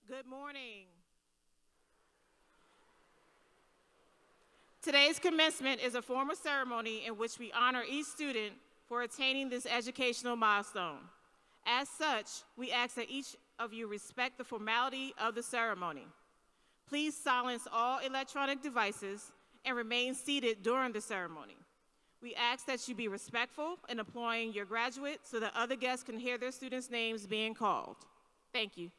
Good morning. Today's commencement is a formal ceremony in which we honor each student for attaining this educational milestone. As such, we ask that each of you respect the formality of the ceremony. Please silence all electronic devices and remain seated during the ceremony. We ask that you be respectful in employing your graduate so that other guests can hear their students' names being called. Thank you.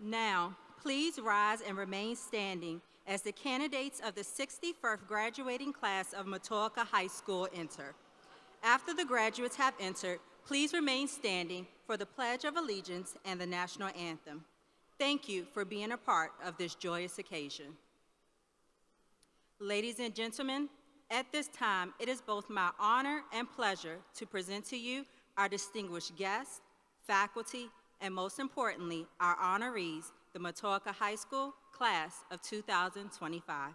Now, please rise and remain standing as the candidates of the 61st graduating class of Matoaca High School enter. After the graduates have entered, please remain standing for the Pledge of Allegiance and the National Anthem. Thank you for being a part of this joyous occasion. Ladies and gentlemen, at this time, it is both my honor and pleasure to present to you our distinguished guests, faculty, and most importantly, our honorees, the Matoaca High School Class of 2025.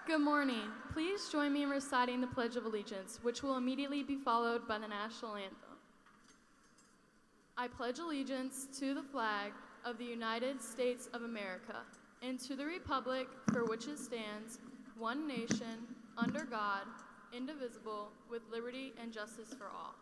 Good morning. Please join me in reciting the Pledge of Allegiance, which will immediately be followed by the national anthem. I pledge allegiance to the flag of the United States of America and to the republic for which it stands, one nation, under God, indivisible, with liberty and justice for all.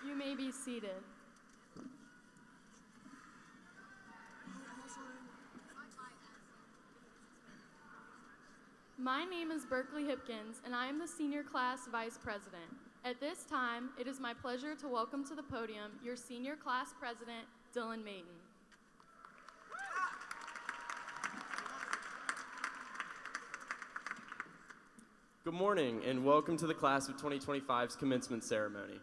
You may be seated. My name is Berkeley Hipkins, and I am the Senior Class Vice President. At this time, it is my pleasure to welcome to the podium your Senior Class President, Dylan Mayton. Good morning, and welcome to the Class of 2025's commencement ceremony.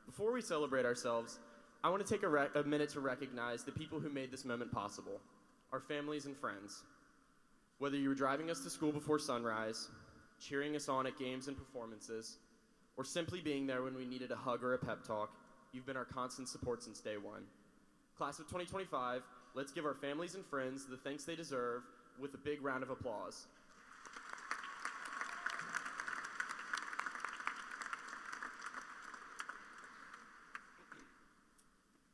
Before we celebrate ourselves, I want to take a minute to recognize the people who made this moment possible, our families and friends. Whether you were driving us to school before sunrise, cheering us on at games and performances, or simply being there when we needed a hug or a pep talk, you've been our constant support since day one. Class of 2025, let's give our families and friends the thanks they deserve with a big round of applause.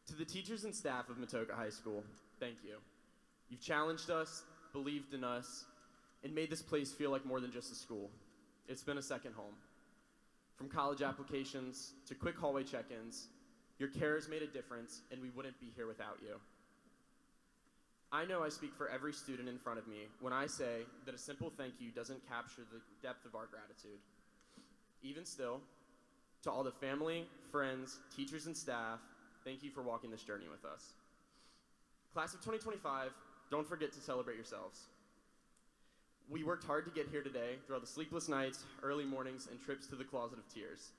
To the teachers and staff of Matoaca High School, thank you. You've challenged us, believed in us, and made this place feel like more than just a school. It's been a second home. From college applications to quick hallway check-ins, your care has made a difference, and we wouldn't be here without you. I know I speak for every student in front of me when I say that a simple thank you doesn't capture the depth of our gratitude. Even still, to all the family, friends, teachers, and staff, thank you for walking this journey with us. Class of 2025, don't forget to celebrate yourselves. We worked hard to get here today through all the sleepless nights, early mornings, and trips to the closet of tears.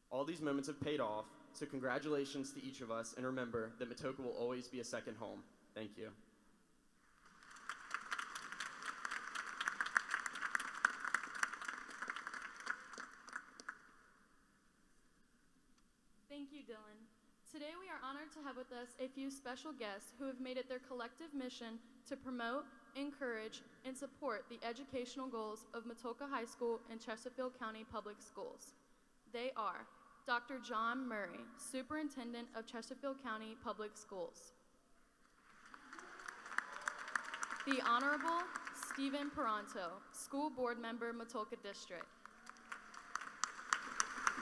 All these moments have paid off, so congratulations to each of us, and remember that Matoaca will always be a second home. Thank you. Thank you, Dylan. Today we are honored to have with us a few special guests who have made it their collective mission to promote, encourage, and support the educational goals of Matoaca High School and Chesterfield County Public Schools. They are Dr. John Murray, Superintendent of Chesterfield County Public Schools. The Honorable Stephen Peranto, School Board Member, Matoaca District.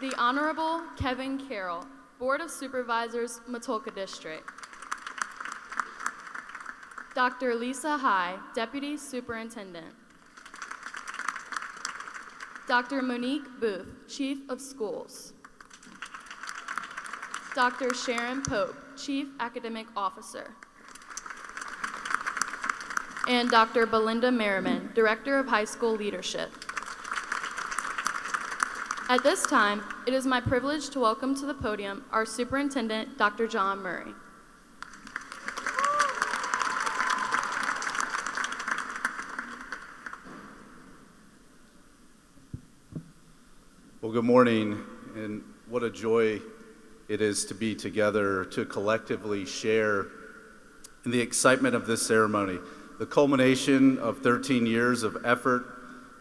The Honorable Kevin Carroll, Board of Supervisors, Matoaca District. Dr. Lisa High, Deputy Superintendent. Dr. Monique Booth, Chief of Schools. Dr. Sharon Pope, Chief Academic Officer. And Dr. Belinda Merriman, Director of High School Leadership. At this time, it is my privilege to welcome to the podium our Superintendent, Dr. John Murray. Well, good morning, and what a joy it is to be together to collectively share in the excitement of this ceremony, the culmination of 13 years of effort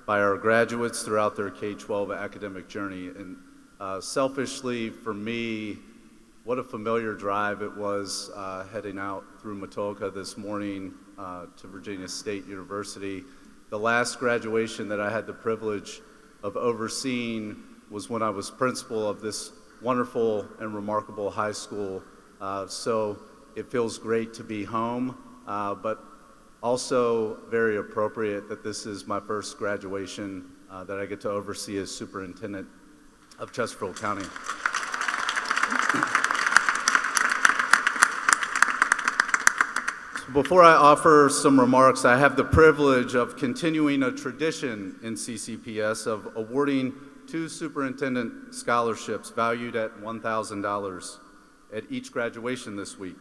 by our graduates throughout their K-12 academic journey. And selfishly, for me, what a familiar drive it was heading out through Matoaca this morning to Virginia State University. The last graduation that I had the privilege of overseeing was when I was principal of this wonderful and remarkable high school. So it feels great to be home, but also very appropriate that this is my first graduation that I get to oversee as superintendent of Chesterfield County. Before I offer some remarks, I have the privilege of continuing a tradition in CCPS of awarding 2 superintendent scholarships valued at $1,000 at each graduation this week.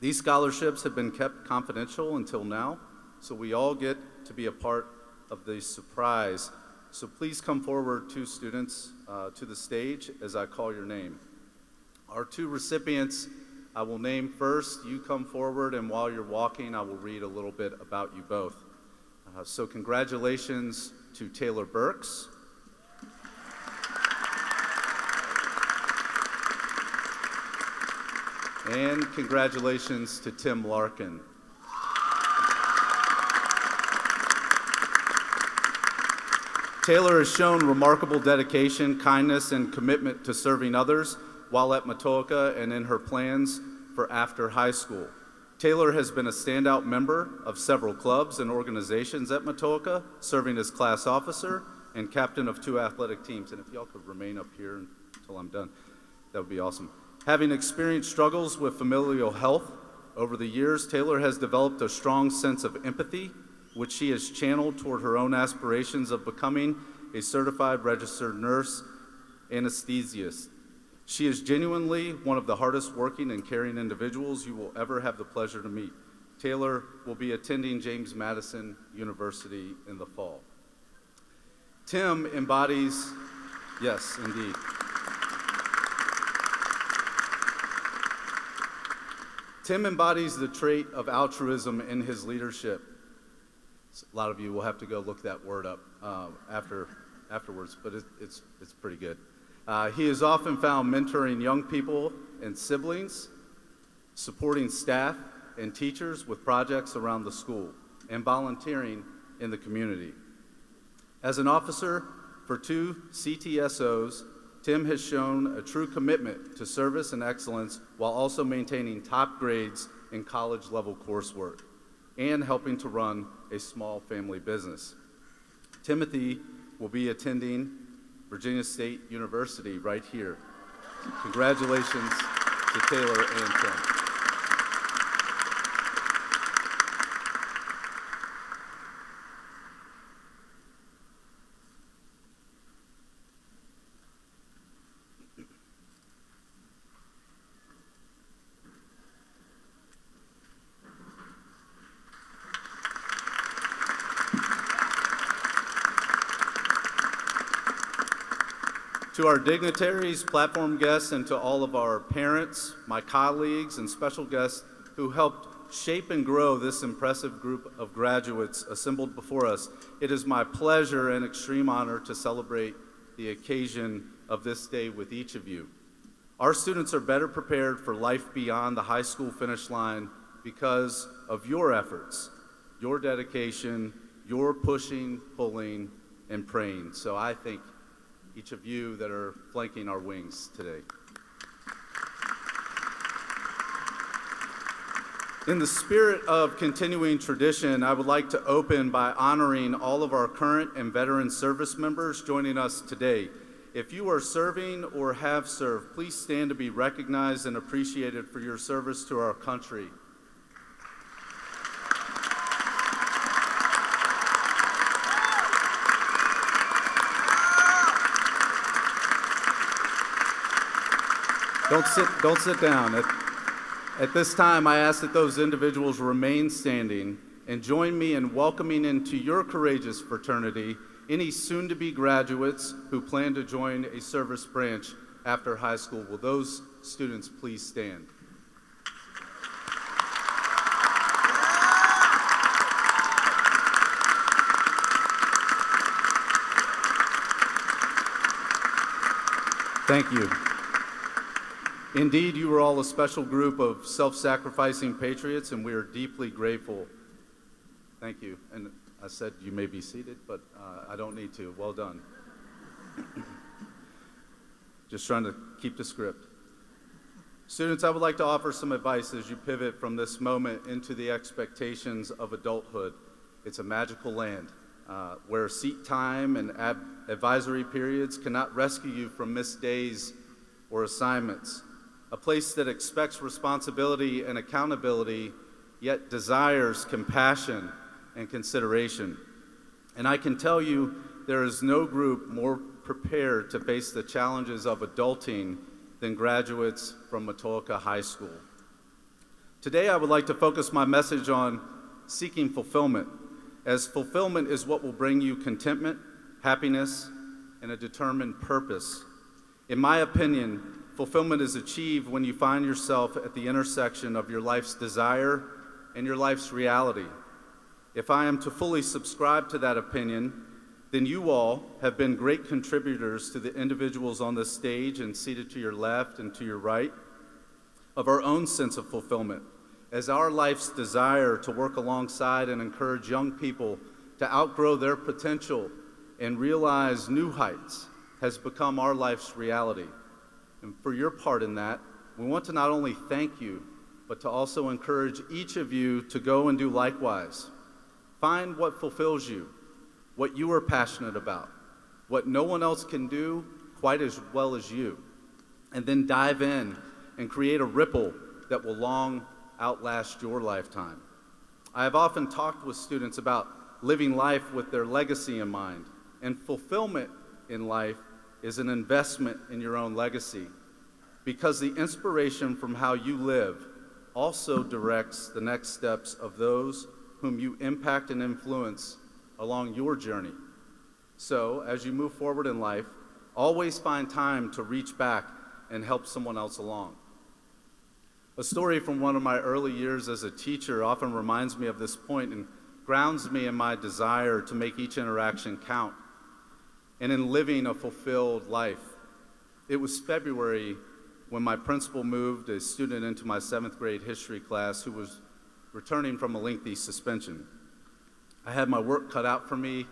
These scholarships have been kept confidential until now, so we all get to be a part of the surprise. So please come forward, 2 students, to the stage as I call your name. Our 2 recipients I will name first. You come forward, and while you're walking, I will read a little bit about you both. So congratulations to Taylor Burks. And congratulations to Tim Larkin. Taylor has shown remarkable dedication, kindness, and commitment to serving others while at Matoaca and in her plans for after high school. Taylor has been a standout member of several clubs and organizations at Matoaca, serving as class officer and captain of 2 athletic teams. And if y'all could remain up here until I'm done, that would be awesome. Having experienced struggles with familial health over the years, Taylor has developed a strong sense of empathy, which she has channeled toward her own aspirations of becoming a certified registered nurse anesthesiast. She is genuinely one of the hardest working and caring individuals you will ever have the pleasure to meet. Taylor will be attending James Madison University in the fall. Tim embodies, yes, indeed. Tim embodies the trait of altruism in his leadership. A lot of you will have to go look that word up afterwards, but it's pretty good. He is often found mentoring young people and siblings, supporting staff and teachers with projects around the school, and volunteering in the community. As an officer for 2 CTSOs, Tim has shown a true commitment to service and excellence while also maintaining top grades in college-level coursework and helping to run a small family business. Timothy will be attending Virginia State University right here. Congratulations to Taylor and Tim. To our dignitaries, platform guests, and to all of our parents, my colleagues, and special guests who helped shape and grow this impressive group of graduates assembled before us, it is my pleasure and extreme honor to celebrate the occasion of this day with each of you. Our students are better prepared for life beyond the high school finish line because of your efforts, your dedication, your pushing, pulling, and praying. So I thank each of you that are flanking our wings today. In the spirit of continuing tradition, I would like to open by honoring all of our current and veteran service members joining us today. If you are serving or have served, please stand to be recognized and appreciated for your service to our country. Don't sit down. At this time, I ask that those individuals remain standing and join me in welcoming into your courageous fraternity Any soon-to-be graduates who plan to join a service branch after high school, will those students please stand? Thank you. Indeed, you are all a special group of self-sacrificing patriots, and we are deeply grateful. Thank you. And I said you may be seated, but I don't need to. Well done. Just trying to keep the script. Students, I would like to offer some advice as you pivot from this moment into the expectations of adulthood. It's a magical land where seat time and advisory periods cannot rescue you from missed days or assignments. A place that expects responsibility and accountability, yet desires compassion and consideration. And I can tell you, there is no group more prepared to face the challenges of adulting than graduates from Matoaca High School. Today, I would like to focus my message on seeking fulfillment, as fulfillment is what will bring you contentment, happiness, and a determined purpose. In my opinion, fulfillment is achieved when you find yourself at the intersection of your life's desire and your life's reality. If I am to fully subscribe to that opinion, then you all have been great contributors to the individuals on this stage and seated to your left and to your right of our own sense of fulfillment, as our life's desire to work alongside and encourage young people to outgrow their potential and realize new heights has become our life's reality. And for your part in that, we want to not only thank you, but to also encourage each of you to go and do likewise. Find what fulfills you, what you are passionate about, what no one else can do quite as well as you, and then dive in and create a ripple that will long outlast your lifetime. I have often talked with students about living life with their legacy in mind, and fulfillment in life is an investment in your own legacy, because the inspiration from how you live also directs the next steps of those whom you impact and influence along your journey. So, as you move forward in life, always find time to reach back and help someone else along. A story from one of my early years as a teacher often reminds me of this point and grounds me in my desire to make each interaction count and in living a fulfilled life. It was February when my principal moved a student into my 7th grade history class who was returning from a lengthy suspension. I had my work cut out for me,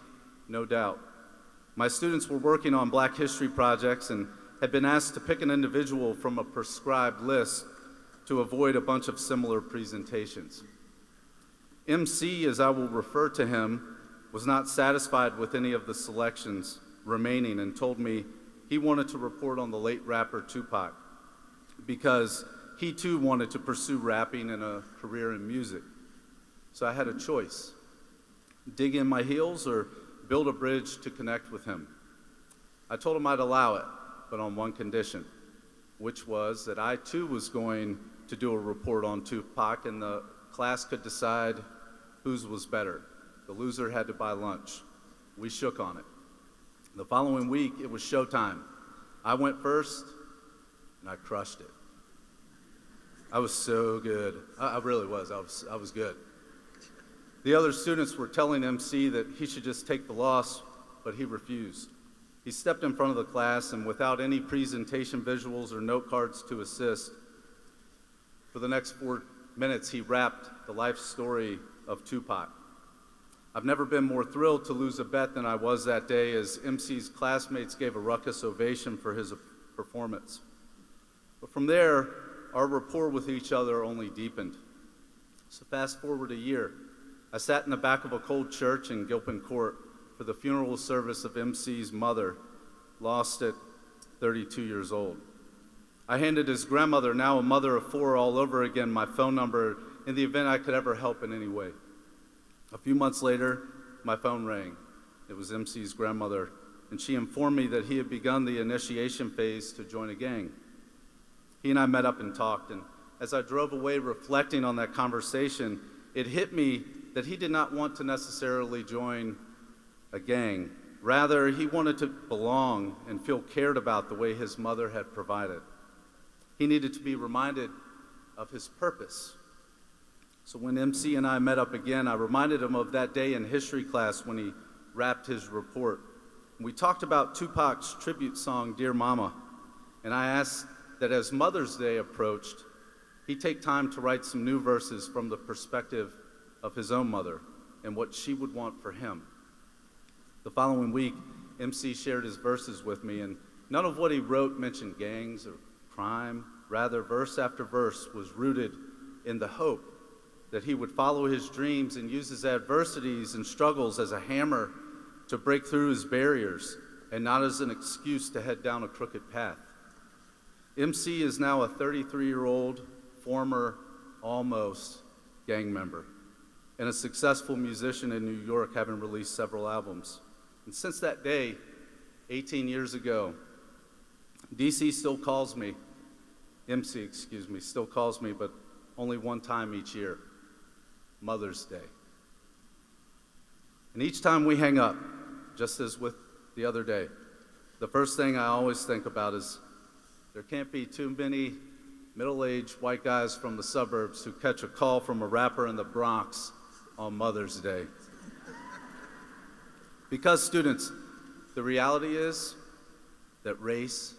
no doubt. My students were working on Black history projects and had been asked to pick an individual from a prescribed list to avoid a bunch of similar presentations. MC, as I will refer to him, was not satisfied with any of the selections remaining and told me he wanted to report on the late rapper Tupac because he too wanted to pursue rapping and a career in music. So I had a choice: dig in my heels or build a bridge to connect with him. I told him I'd allow it, but on one condition, which was that I too was going to do a report on Tupac and the class could decide whose was better. The loser had to buy lunch. We shook on it. The following week, it was showtime. I went first, and I crushed it. I was so good. I really was. I was good. The other students were telling MC that he should just take the loss, but he refused. He stepped in front of the class, and without any presentation visuals or note cards to assist, for the next 4 minutes, he rapped the life story of Tupac. I've never been more thrilled to lose a bet than I was that day, as MC's classmates gave a ruckus ovation for his performance. But from there, our rapport with each other only deepened. So fast forward a year, I sat in the back of a cold church in Gilpin Court for the funeral service of MC's mother, lost at 32 years old. I handed his grandmother, now a mother of 4, all over again my phone number in the event I could ever help in any way. A few months later, my phone rang. It was MC's grandmother, and she informed me that he had begun the initiation phase to join a gang. He and I met up and talked, and as I drove away reflecting on that conversation, it hit me that he did not want to necessarily join a gang, Rather, he wanted to belong and feel cared about the way his mother had provided. He needed to be reminded of his purpose. So when MC and I met up again, I reminded him of that day in history class when he rapped his report. We talked about Tupac's tribute song, Dear Mama, and I asked that as Mother's Day approached, he take time to write some new verses from the perspective of his own mother and what she would want for him. The following week, MC shared his verses with me, and none of what he wrote mentioned gangs or crime. Rather, verse after verse was rooted in the hope that he would follow his dreams and use his adversities and struggles as a hammer to break through his barriers and not as an excuse to head down a crooked path. MC is now a 33-year-old former almost gang member and a successful musician in New York, having released several albums. And since that day, 18 years ago, MC still calls me, but only one time each year, Mother's Day. And each time we hang up, just as with the other day, the first thing I always think about is there can't be too many middle-aged white guys from the suburbs who catch a call from a rapper in the Bronx on Mother's Day. Because, students, the reality is that race,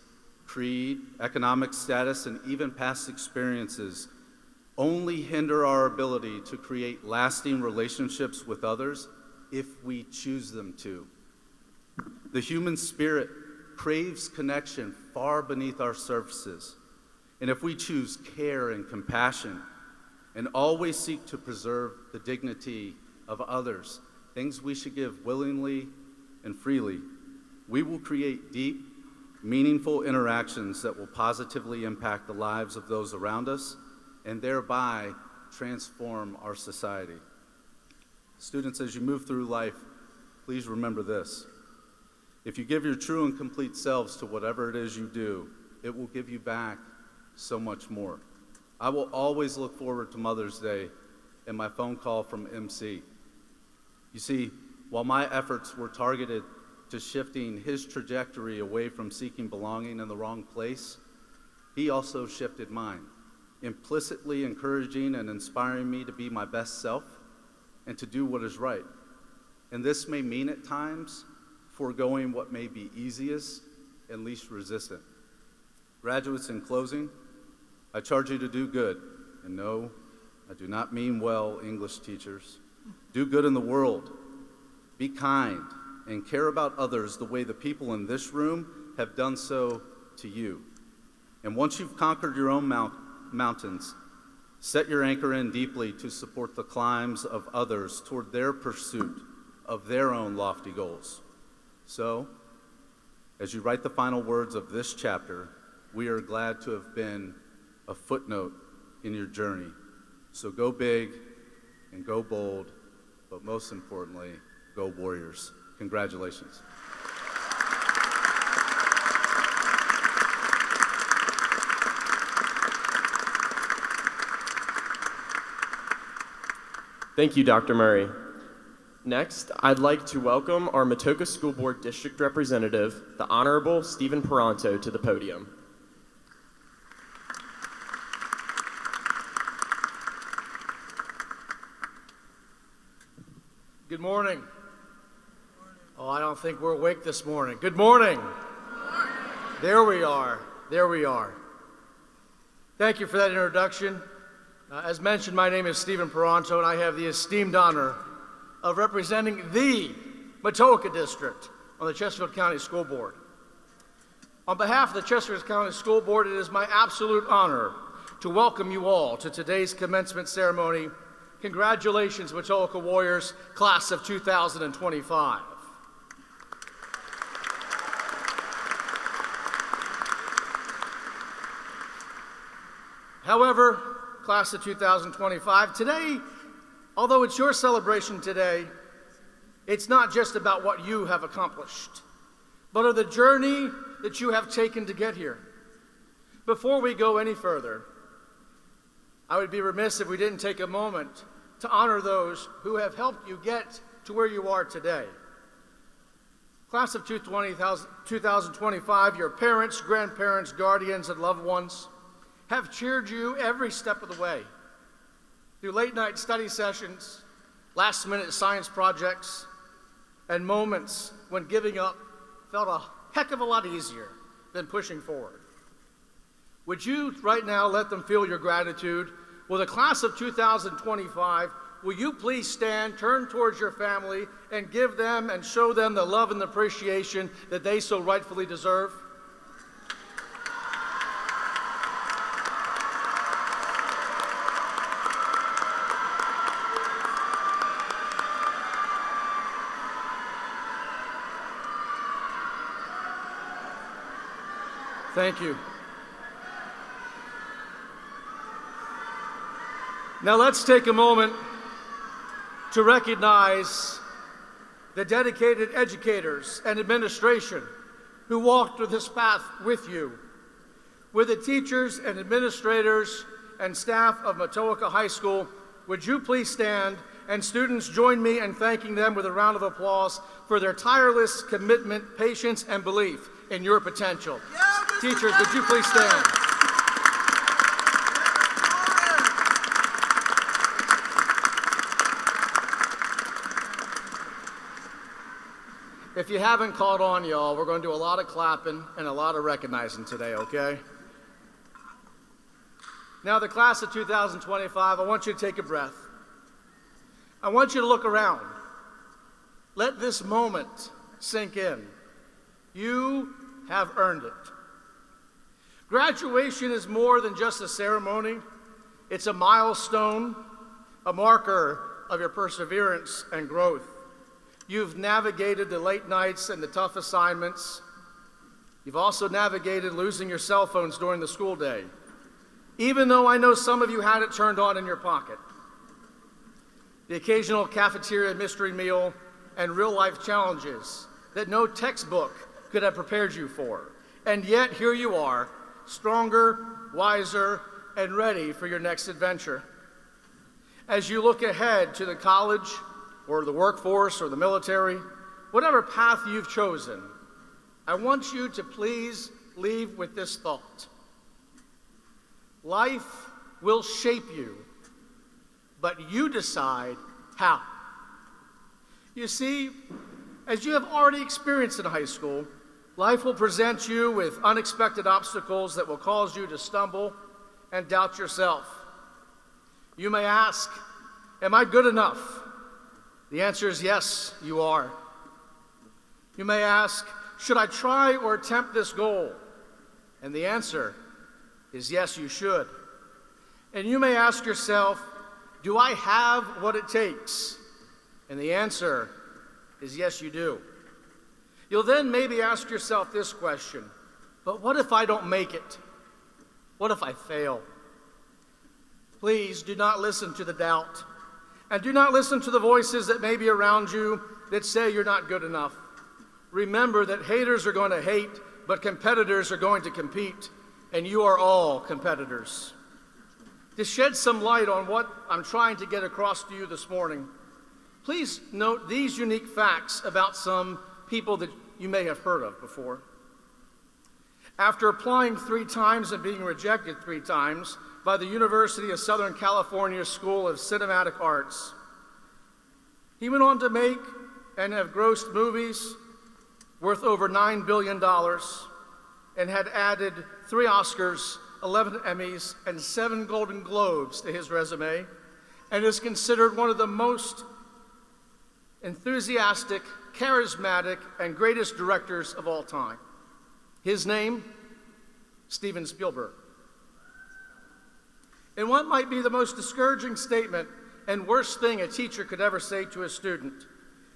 creed, economic status, and even past experiences only hinder our ability to create lasting relationships with others if we choose them to. The human spirit craves connection far beneath our surfaces. And if we choose care and compassion and always seek to preserve the dignity of others, things we should give willingly and freely, we will create deep, meaningful interactions that will positively impact the lives of those around us and thereby transform our society. Students, as you move through life, please remember this. If you give your true and complete selves to whatever it is you do, it will give you back so much more. I will always look forward to Mother's Day and my phone call from MC. You see, while my efforts were targeted to shifting his trajectory away from seeking belonging in the wrong place, he also shifted mine, implicitly encouraging and inspiring me to be my best self and to do what is right. And this may mean at times foregoing what may be easiest and least resistant. Graduates, in closing, I charge you to do good. And no, I do not mean well, English teachers. Do good in the world. Be kind and care about others the way the people in this room have done so to you. And once you've conquered your own mountains, set your anchor in deeply to support the climbs of others toward their pursuit of their own lofty goals. So, as you write the final words of this chapter, we are glad to have been a footnote in your journey. So go big and go bold, but most importantly, go Warriors. Congratulations. Thank you, Dr. Murray. Next, I'd like to welcome our Matoaca School Board District Representative, the Honorable Stephen Peranto, to the podium. Good morning. Oh, I don't think we're awake this morning. Good morning. There we are. There we are. Thank you for that introduction. As mentioned, my name is Stephen Peranto, and I have the esteemed honor of representing the Matoaca District on the Chesterfield County School Board. On behalf of the Chesterfield County School Board, it is my absolute honor to welcome you all to today's commencement ceremony. Congratulations, Matoaca Warriors, class of 2025. However, class of 2025, today, although it's your celebration today, it's not just about what you have accomplished, but of the journey that you have taken to get here. Before we go any further, I would be remiss if we didn't take a moment to honor those who have helped you get to where you are today. Class of 2025, your parents, grandparents, guardians, and loved ones have cheered you every step of the way. Through late-night study sessions, last-minute science projects, and moments when giving up felt a heck of a lot easier than pushing forward. Would you right now let them feel your gratitude? Will the class of 2025, will you please stand, turn towards your family, and give them and show them the love and appreciation that they so rightfully deserve? Thank you. Now let's take a moment to recognize the dedicated educators and administration who walked through this path with you. With the teachers and administrators and staff of Matoaca High School, would you please stand, and students join me in thanking them with a round of applause for their tireless commitment, patience, and belief in your potential. Teachers, would you please stand? If you haven't caught on, y'all, we're going to do a lot of clapping and a lot of recognizing today, okay? Now, the class of 2025, I want you to take a breath. I want you to look around. Let this moment sink in. You have earned it. Graduation is more than just a ceremony. It's a milestone, a marker of your perseverance and growth. You've navigated the late nights and the tough assignments. You've also navigated losing your cell phones during the school day, even though I know some of you had it turned on in your pocket. The occasional cafeteria mystery meal and real-life challenges that no textbook could have prepared you for. And yet, here you are, stronger, wiser, and ready for your next adventure. As you look ahead to the college, or the workforce, or the military, whatever path you've chosen, I want you to please leave with this thought. Life will shape you, but you decide how. You see, as you have already experienced in high school, life will present you with unexpected obstacles that will cause you to stumble and doubt yourself. You may ask, am I good enough? The answer is yes, you are. You may ask, should I try or attempt this goal? And the answer is yes, you should. And you may ask yourself, do I have what it takes? And the answer is yes, you do. You'll then maybe ask yourself this question, but what if I don't make it? What if I fail? Please do not listen to the doubt, and do not listen to the voices that may be around you that say you're not good enough. Remember that haters are going to hate, but competitors are going to compete, and you are all competitors. To shed some light on what I'm trying to get across to you this morning, please note these unique facts about some people that you may have heard of before. After applying 3 times and being rejected 3 times by the University of Southern California School of Cinematic Arts, he went on to make and have grossed movies worth over $9 billion and had added 3 Oscars, 11 Emmys, and 7 Golden Globes to his resume, and is considered one of the most enthusiastic, charismatic, and greatest directors of all time. His name, Steven Spielberg. And what might be the most discouraging statement and worst thing a teacher could ever say to a student?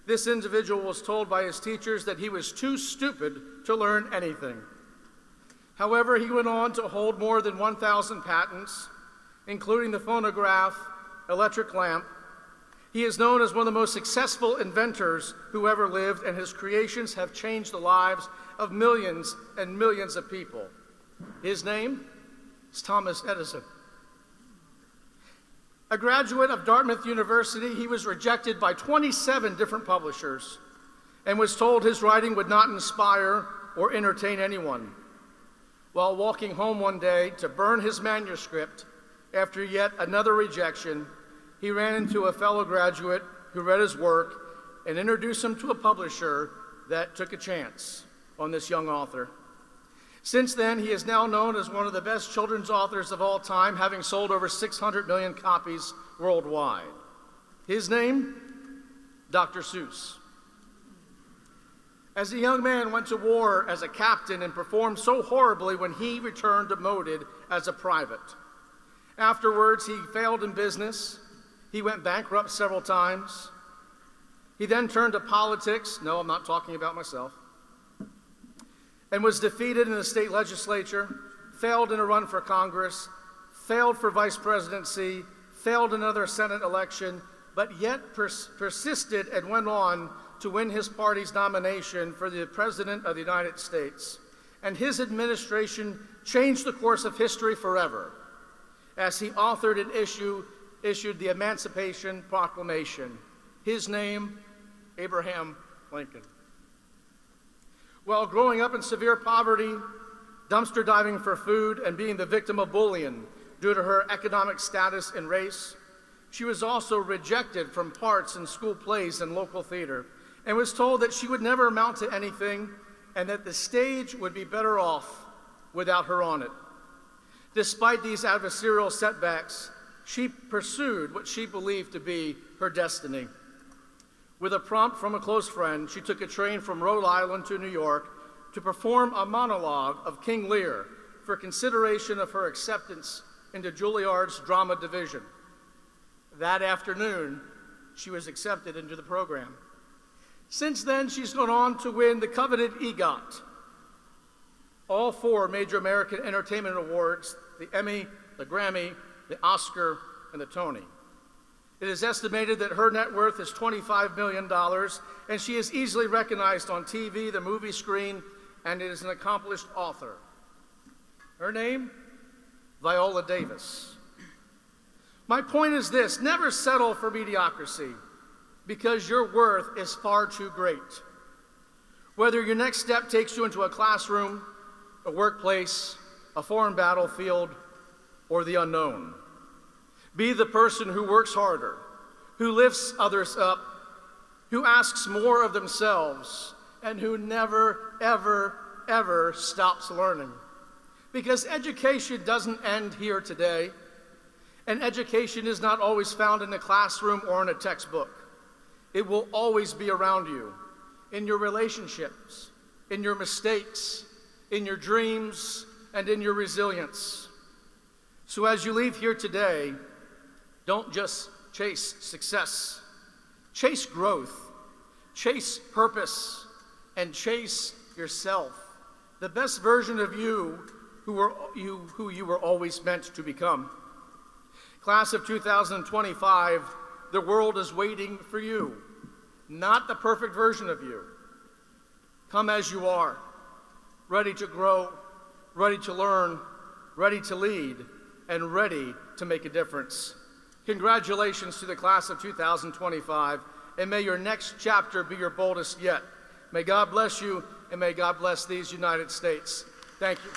This individual was told by his teachers that he was too stupid to learn anything. However, he went on to hold more than 1,000 patents, including the phonograph, electric lamp. He is known as one of the most successful inventors who ever lived, and his creations have changed the lives of millions and millions of people. His name is Thomas Edison. A graduate of Dartmouth University, he was rejected by 27 different publishers. and was told his writing would not inspire or entertain anyone. While walking home one day to burn his manuscript after yet another rejection, he ran into a fellow graduate who read his work and introduced him to a publisher that took a chance on this young author. Since then, he is now known as one of the best children's authors of all time, having sold over 600 million copies worldwide. His name? Dr. Seuss. As a young man, went to war as a captain and performed so horribly when he returned demoted as a private. Afterwards, he failed in business. He went bankrupt several times. He then turned to politics. No, I'm not talking about myself. And was defeated in the state legislature, failed in a run for Congress, failed for vice presidency, failed another Senate election, but yet persisted and went on to win his party's nomination for the President of the United States. And his administration changed the course of history forever as he authored and issued the Emancipation Proclamation. His name, Abraham Lincoln. While growing up in severe poverty, dumpster diving for food, and being the victim of bullying due to her economic status and race, she was also rejected from parts in school plays and local theater, and was told that she would never amount to anything and that the stage would be better off without her on it. Despite these adversarial setbacks, she pursued what she believed to be her destiny. With a prompt from a close friend, she took a train from Rhode Island to New York to perform a monologue of King Lear for consideration of her acceptance into Juilliard's drama division. That afternoon, she was accepted into the program. Since then, she's gone on to win the coveted EGOT, all 4 major American Entertainment Awards, the Emmy, the Grammy, the Oscar, and the Tony. It is estimated that her net worth is $25 million, and she is easily recognized on TV, the movie screen, and is an accomplished author. Her name? Viola Davis. My point is this: never settle for mediocrity, because your worth is far too great. Whether your next step takes you into a classroom, a workplace, a foreign battlefield, or the unknown, be the person who works harder, who lifts others up, who asks more of themselves, and who never, ever, ever stops learning. Because education doesn't end here today, and education is not always found in a classroom or in a textbook. It will always be around you, in your relationships, in your mistakes, in your dreams, and in your resilience. So as you leave here today, don't just chase success. Chase growth, chase purpose, and chase yourself, the best version of you who you were always meant to become. Class of 2025, the world is waiting for you, not the perfect version of you. Come as you are, ready to grow, ready to learn, ready to lead, and ready to make a difference. Congratulations to the class of 2025, and may your next chapter be your boldest yet. May God bless you, and may God bless these United States. Thank you.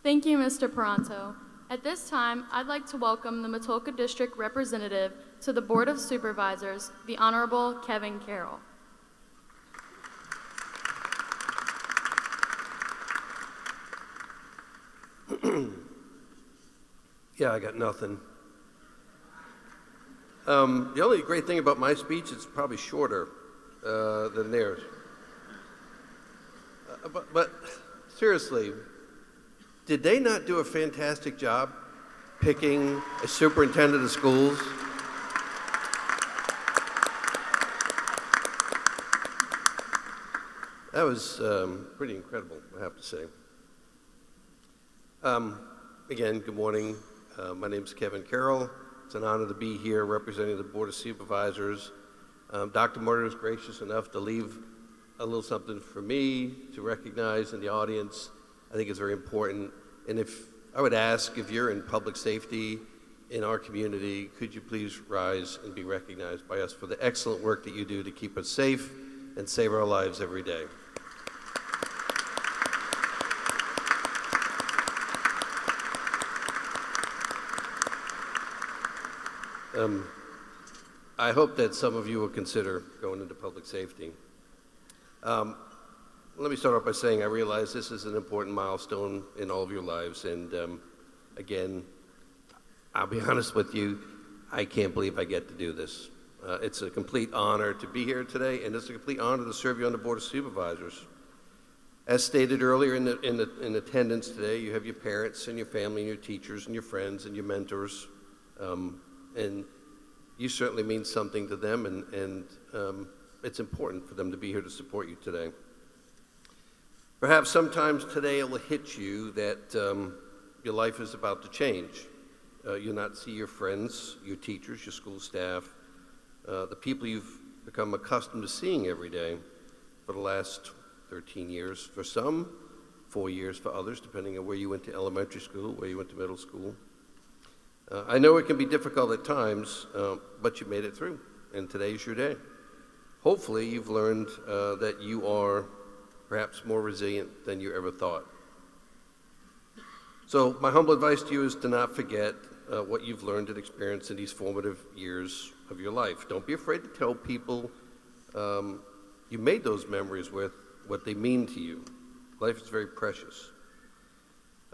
Thank you, Mr. Paranto. At this time, I'd like to welcome the Matoaca District Representative to the Board of Supervisors, the Honorable Kevin Carroll. Yeah, I got nothing. The only great thing about my speech is it's probably shorter than theirs. But seriously, did they not do a fantastic job picking a superintendent of schools? That was pretty incredible, I have to say. Again, good morning. My name is Kevin Carroll. It's an honor to be here representing the Board of Supervisors. Dr. Murder is gracious enough to leave a little something for me to recognize in the audience. I think it's very important. And if I would ask, if you're in public safety in our community, could you please rise and be recognized by us for the excellent work that you do to keep us safe and save our lives every day. I hope that some of you will consider going into public safety. Let me start off by saying I realize this is an important milestone in all of your lives, and again, I'll be honest with you, I can't believe I get to do this. It's a complete honor to be here today, and it's a complete honor to serve you on the Board of Supervisors. As stated earlier in attendance today, you have your parents and your family and your teachers and your friends and your mentors, and you certainly mean something to them, and it's important for them to be here to support you today. Perhaps sometimes today it will hit you that your life is about to change. You'll not see your friends, your teachers, your school staff, the people you've become accustomed to seeing every day for the last 13 years for some, 4 years for others, depending on where you went to elementary school, where you went to middle school. I know it can be difficult at times, but you made it through, and today's your day. Hopefully you've learned that you are perhaps more resilient than you ever thought. So my humble advice to you is to not forget what you've learned and experienced in these formative years of your life. Don't be afraid to tell people you made those memories with what they mean to you. Life is very precious.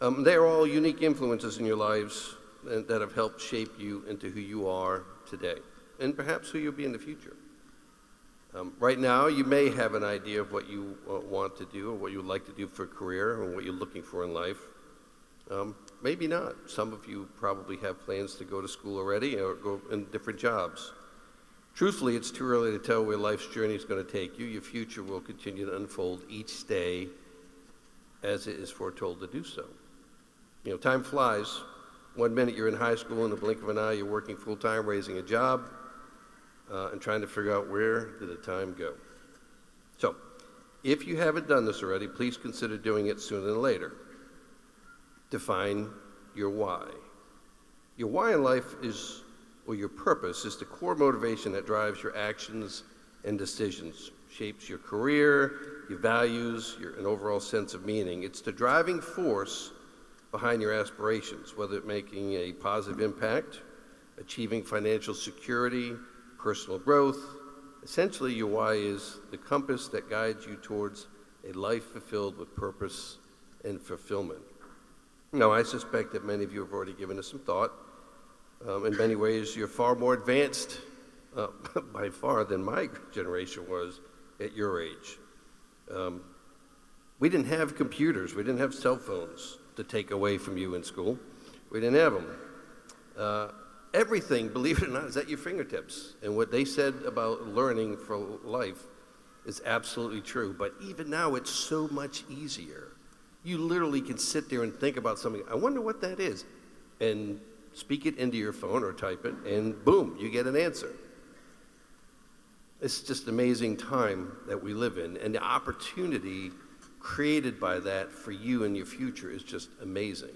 They are all unique influences in your lives that have helped shape you into who you are today, and perhaps who you'll be in the future. Right now, you may have an idea of what you want to do, or what you would like to do for a career, or what you're looking for in life. Maybe not. Some of you probably have plans to go to school already or go in different jobs. Truthfully, it's too early to tell where life's journey is going to take you. Your future will continue to unfold each day as it is foretold to do so. You know, time flies. 1 minute you're in high school, in the blink of an eye you're working full-time, raising a job, and trying to figure out where did the time go. So, if you haven't done this already, please consider doing it sooner than later. Define your why. Your why in life is, or your purpose, is the core motivation that drives your actions and decisions, shapes your career, your values, an overall sense of meaning. It's the driving force behind your aspirations, whether it's making a positive impact, achieving financial security, personal growth. Essentially, your why is the compass that guides you towards a life fulfilled with purpose and fulfillment. Now, I suspect that many of you have already given this some thought. In many ways, you're far more advanced by far than my generation was at your age. We didn't have computers. We didn't have cell phones to take away from you in school. We didn't have them. Everything, believe it or not, is at your fingertips. And what they said about learning for life is absolutely true. But even now, it's so much easier. You literally can sit there and think about something. I wonder what that is. And speak it into your phone or type it, and boom, you get an answer. It's just an amazing time that we live in. And the opportunity created by that for you and your future is just amazing.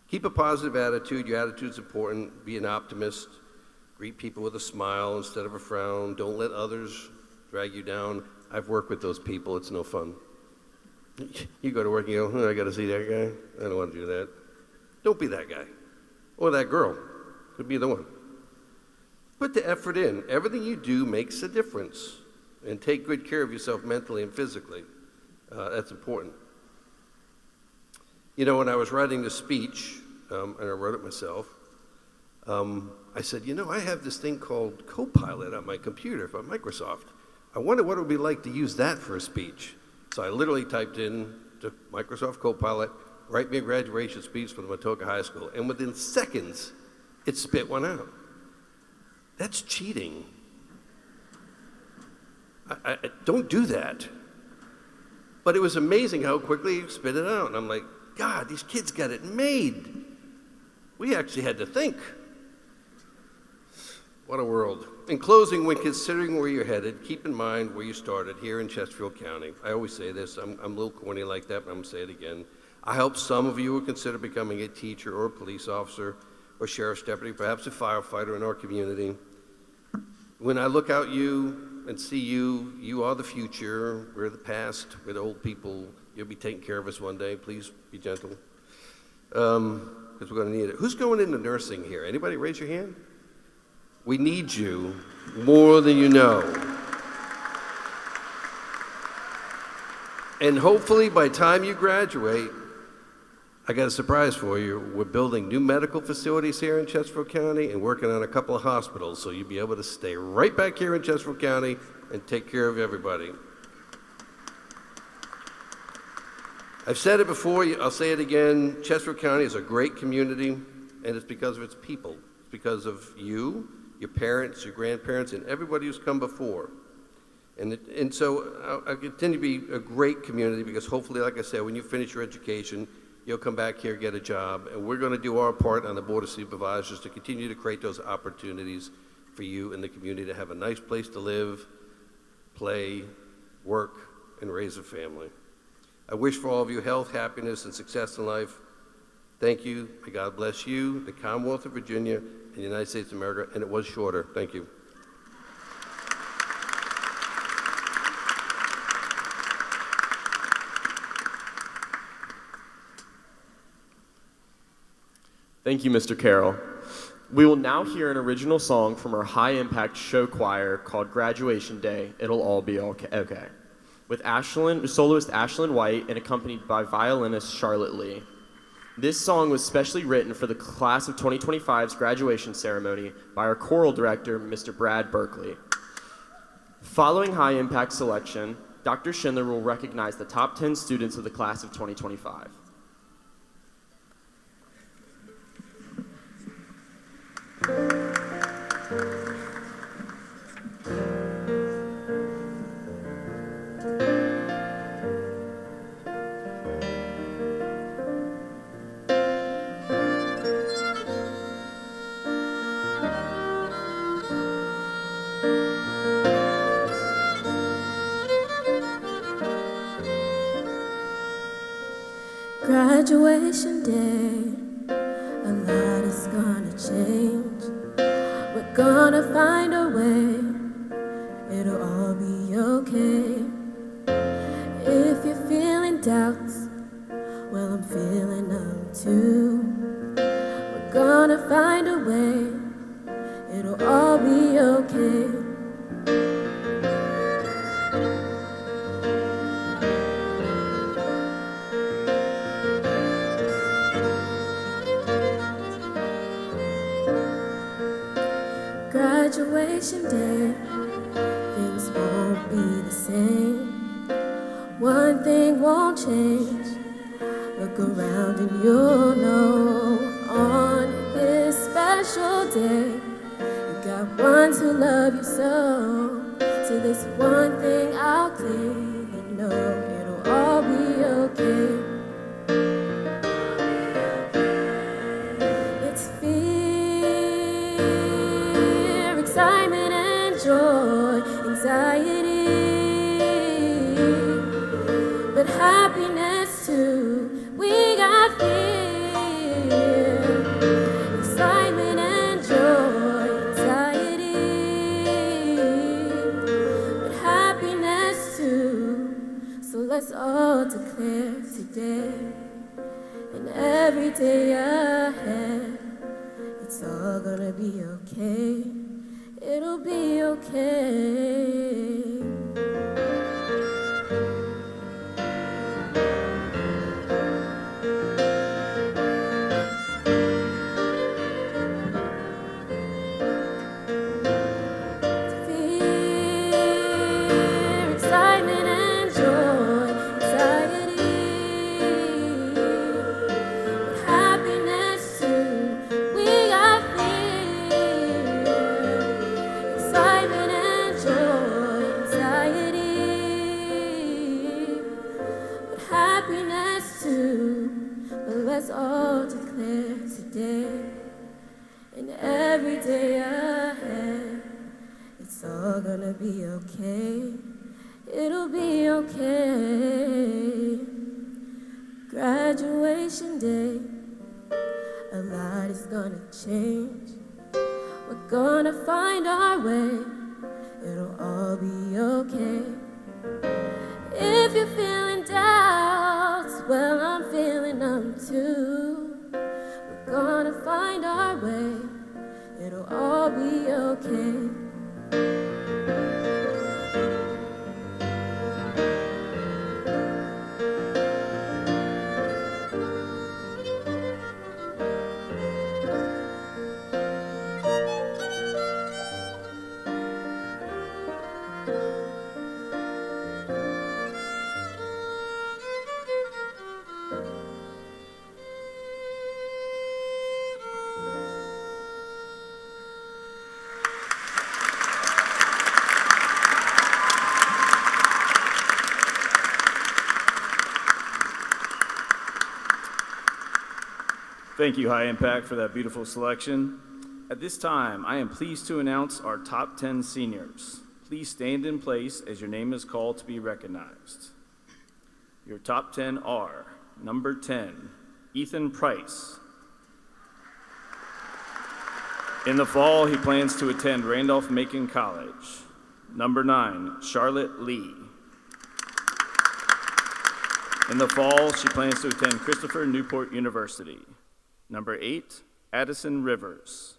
Keep a positive attitude. Your attitude's important. Be an optimist. Greet people with a smile instead of a frown. Don't let others drag you down. I've worked with those people. It's no fun. You go to work and you go, I got to see that guy. I don't want to do that. Don't be that guy. Or that girl. Could be the one. Put the effort in. Everything you do makes a difference. And take good care of yourself mentally and physically. That's important. You know, when I was writing the speech, and I wrote it myself, I said, you know, I have this thing called Copilot on my computer from Microsoft. I wonder what it would be like to use that for a speech. So I literally typed in to Microsoft Copilot, write me a graduation speech for the Matoaca High School, and within seconds, it spit one out. That's cheating. I don't do that. But it was amazing how quickly it spit it out. And I'm like, God, these kids got it made. We actually had to think. What a world. In closing, when considering where you're headed, keep in mind where you started here in Chesterfield County. I always say this. I'm a little corny like that, but I'm going to say it again. I hope some of you will consider becoming a teacher or a police officer or sheriff's deputy, perhaps a firefighter in our community. When I look out you and see you, you are the future. We're the past. We're the old people. You'll be taking care of us one day. Please be gentle, because we're going to need it. Who's going into nursing here? Anybody raise your hand? We need you more than you know. And hopefully by the time you graduate, I got a surprise for you. We're building new medical facilities here in Chesterfield County and working on a couple of hospitals, so you'll be able to stay right back here in Chesterfield County and take care of everybody. I've said it before, I'll say it again. Chesterfield County is a great community, and it's because of its people. It's because of you, your parents, your grandparents, and everybody who's come before. And so I'll continue to be a great community because hopefully, like I said, when you finish your education, you'll come back here, get a job, and we're going to do our part on the Board of Supervisors to continue to create those opportunities for you in the community to have a nice place to live, play, work, and raise a family. I wish for all of you health, happiness, and success in life. Thank you. May God bless you, the Commonwealth of Virginia, and the United States of America. And it was shorter. Thank you. Thank you, Mr. Carroll. We will now hear an original song from our high-impact show choir called Graduation Day, It'll All Be Okay, with soloist Ashlyn White and accompanied by violinist Charlotte Lee. This song was specially written for the class of 2025's graduation ceremony by our choral director, Mr. Brad Berkeley. Following high-impact selection, Dr. Schindler will recognize the top 10 students of the class of 2025. Graduation day, a lot is gonna change. We're gonna find a way, it'll all be okay. If you're feeling doubts, well, I'm feeling them too. We're gonna find a way, it'll all be okay. Graduation day, things won't be the same. One thing won't change. Look around and you'll know. On this special day, you got ones who love you so. To this one thing I'll cling and know it'll all be okay. It's fear, excitement and joy, anxiety, but happiness too. We got fear, excitement and joy, anxiety, but happiness too. So let's all declare today and every day ahead, it's all gonna be okay. It'll be okay. Fear, excitement and joy, anxiety, but happiness too. We got fear, excitement and joy, anxiety, but happiness too. But let's all declare today and every day ahead, it's all gonna be okay. It'll be okay. Graduation day, a lot is gonna change. We're gonna find our way, it'll all be okay. If you're feeling doubts, well, I'm feeling them too. We're gonna find our way, it'll all be okay. Thank you, High Impact, for that beautiful selection. At this time, I am pleased to announce our top 10 seniors. Please stand in place as your name is called to be recognized. Your top 10 are number 10, Ethan Price. In the fall, he plans to attend Randolph-Macon College. Number 9, Charlotte Lee. In the fall, she plans to attend Christopher Newport University. Number 8, Addison Rivers.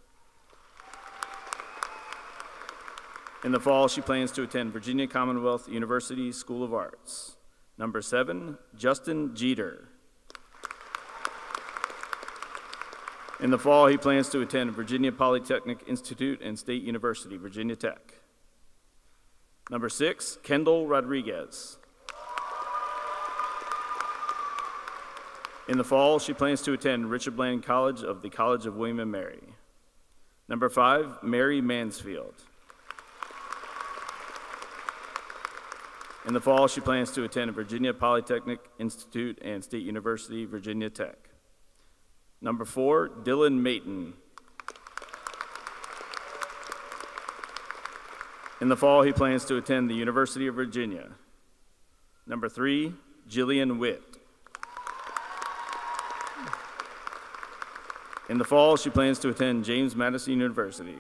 In the fall, she plans to attend Virginia Commonwealth University School of Arts. Number 7, Justin Jeter. In the fall, he plans to attend Virginia Polytechnic Institute and State University, Virginia Tech. Number 6, Kendall Rodriguez. In the fall, she plans to attend Richard Bland College of the College of William and Mary. Number 5, Mary Mansfield. In the fall, she plans to attend Virginia Polytechnic Institute and State University, Virginia Tech. Number 4, Dylan Mayton. In the fall, he plans to attend the University of Virginia. Number 3, Jillian Witt. In the fall, she plans to attend James Madison University.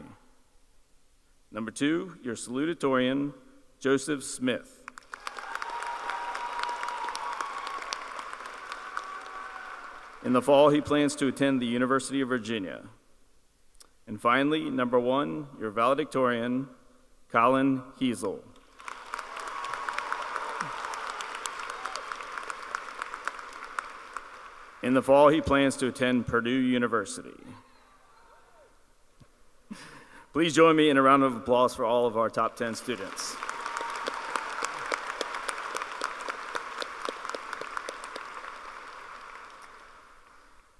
Number 2, your salutatorian, Joseph Smith. In the fall, he plans to attend the University of Virginia. And finally, number 1, your valedictorian, Colin Heasel. In the fall, he plans to attend Purdue University. Please join me in a round of applause for all of our top 10 students.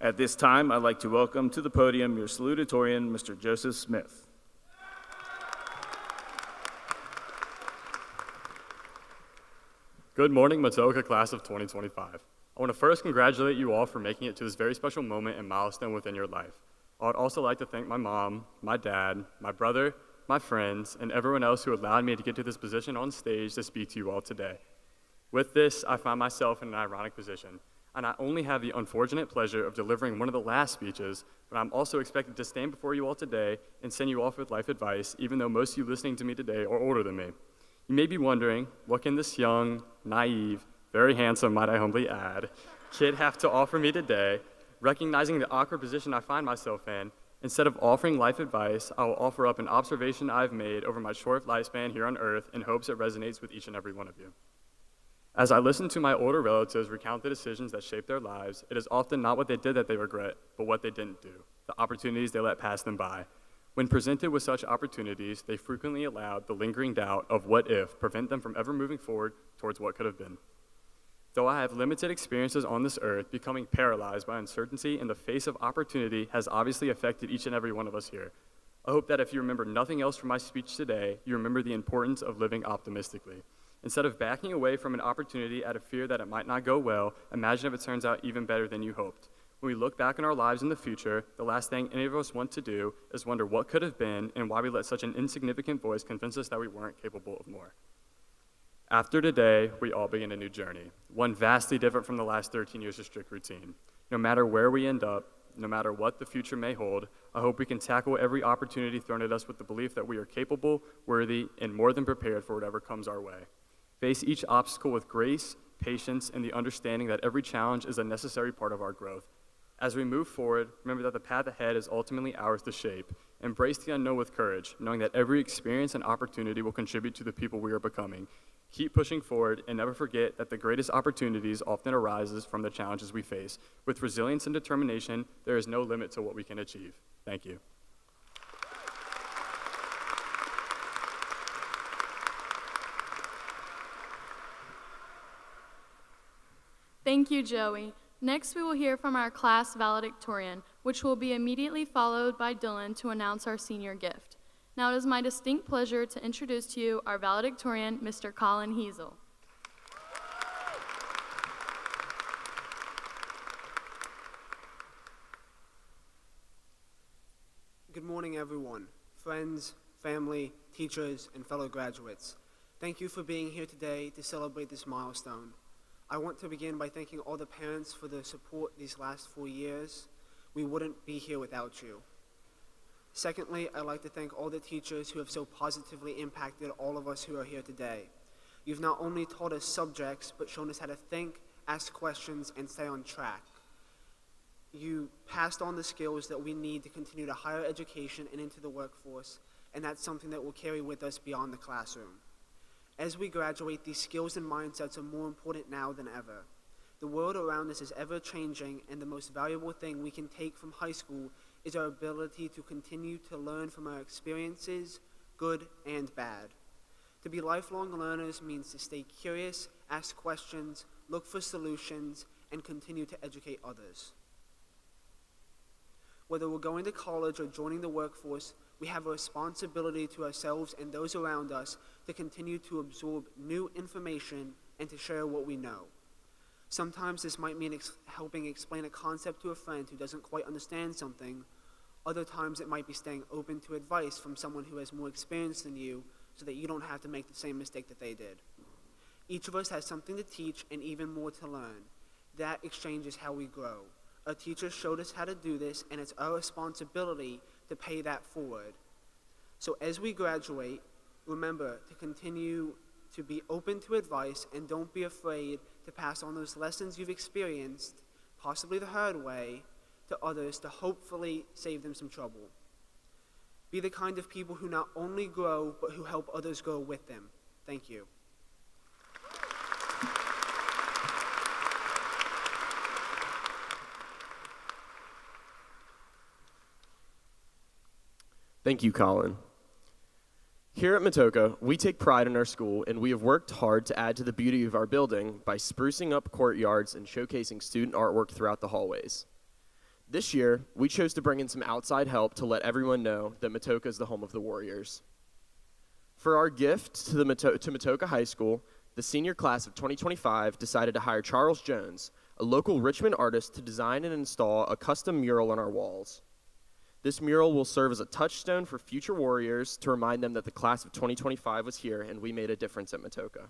At this time, I'd like to welcome to the podium your salutatorian, Mr. Joseph Smith. Good morning, Matoaca class of 2025. I want to first congratulate you all for making it to this very special moment and milestone within your life. I would also like to thank my mom, my dad, my brother, my friends, and everyone else who allowed me to get to this position on stage to speak to you all today. With this, I find myself in an ironic position. I not only have the unfortunate pleasure of delivering one of the last speeches, but I'm also expected to stand before you all today and send you off with life advice, even though most of you listening to me today are older than me. You may be wondering, what can this young, naive, very handsome, might I humbly add, kid have to offer me today? Recognizing the awkward position I find myself in, instead of offering life advice, I will offer up an observation I've made over my short lifespan here on earth in hopes it resonates with each and every one of you. As I listen to my older relatives recount the decisions that shaped their lives, it is often not what they did that they regret, but what they didn't do, the opportunities they let pass them by. When presented with such opportunities, they frequently allowed the lingering doubt of what if prevent them from ever moving forward towards what could have been. Though I have limited experiences on this earth, becoming paralyzed by uncertainty in the face of opportunity has obviously affected each and every one of us here. I hope that if you remember nothing else from my speech today, you remember the importance of living optimistically. Instead of backing away from an opportunity out of fear that it might not go well, imagine if it turns out even better than you hoped. When we look back on our lives in the future, the last thing any of us want to do is wonder what could have been and why we let such an insignificant voice convince us that we weren't capable of more. After today, we all begin a new journey, one vastly different from the last 13 years of strict routine. No matter where we end up, no matter what the future may hold, I hope we can tackle every opportunity thrown at us with the belief that we are capable, worthy, and more than prepared for whatever comes our way. Face each obstacle with grace, patience, and the understanding that every challenge is a necessary part of our growth. As we move forward, remember that the path ahead is ultimately ours to shape. Embrace the unknown with courage, knowing that every experience and opportunity will contribute to the people we are becoming. Keep pushing forward and never forget that the greatest opportunities often arises from the challenges we face. With resilience and determination, there is no limit to what we can achieve. Thank you. Thank you, Joey. Next, we will hear from our class valedictorian, which will be immediately followed by Dylan to announce our senior gift. Now it is my distinct pleasure to introduce to you our valedictorian, Mr. Colin Heasel. Good morning, everyone, friends, family, teachers, and fellow graduates. Thank you for being here today to celebrate this milestone. I want to begin by thanking all the parents for their support these last 4 years. We wouldn't be here without you. Secondly, I'd like to thank all the teachers who have so positively impacted all of us who are here today. You've not only taught us subjects, but shown us how to think, ask questions, and stay on track. You passed on the skills that we need to continue to higher education and into the workforce, and that's something that we'll carry with us beyond the classroom. As we graduate, these skills and mindsets are more important now than ever. The world around us is ever-changing, and the most valuable thing we can take from high school is our ability to continue to learn from our experiences, good and bad. To be lifelong learners means to stay curious, ask questions, look for solutions, and continue to educate others. Whether we're going to college or joining the workforce, we have a responsibility to ourselves and those around us to continue to absorb new information and to share what we know. Sometimes this might mean helping explain a concept to a friend who doesn't quite understand something. Other times it might be staying open to advice from someone who has more experience than you so that you don't have to make the same mistake that they did. Each of us has something to teach and even more to learn. That exchange is how we grow. Our teachers showed us how to do this, and it's our responsibility to pay that forward. So as we graduate, remember to continue to be open to advice and don't be afraid to pass on those lessons you've experienced, possibly the hard way, to others to hopefully save them some trouble. Be the kind of people who not only grow, but who help others grow with them. Thank you. Thank you, Colin. Here at Matoaca, we take pride in our school, and we have worked hard to add to the beauty of our building by sprucing up courtyards and showcasing student artwork throughout the hallways. This year, we chose to bring in some outside help to let everyone know that Matoaca is the home of the Warriors. For our gift to Matoaca High School, the senior class of 2025 decided to hire Charles Jones, a local Richmond artist, to design and install a custom mural on our walls. This mural will serve as a touchstone for future Warriors to remind them that the class of 2025 was here and we made a difference at Matoaca.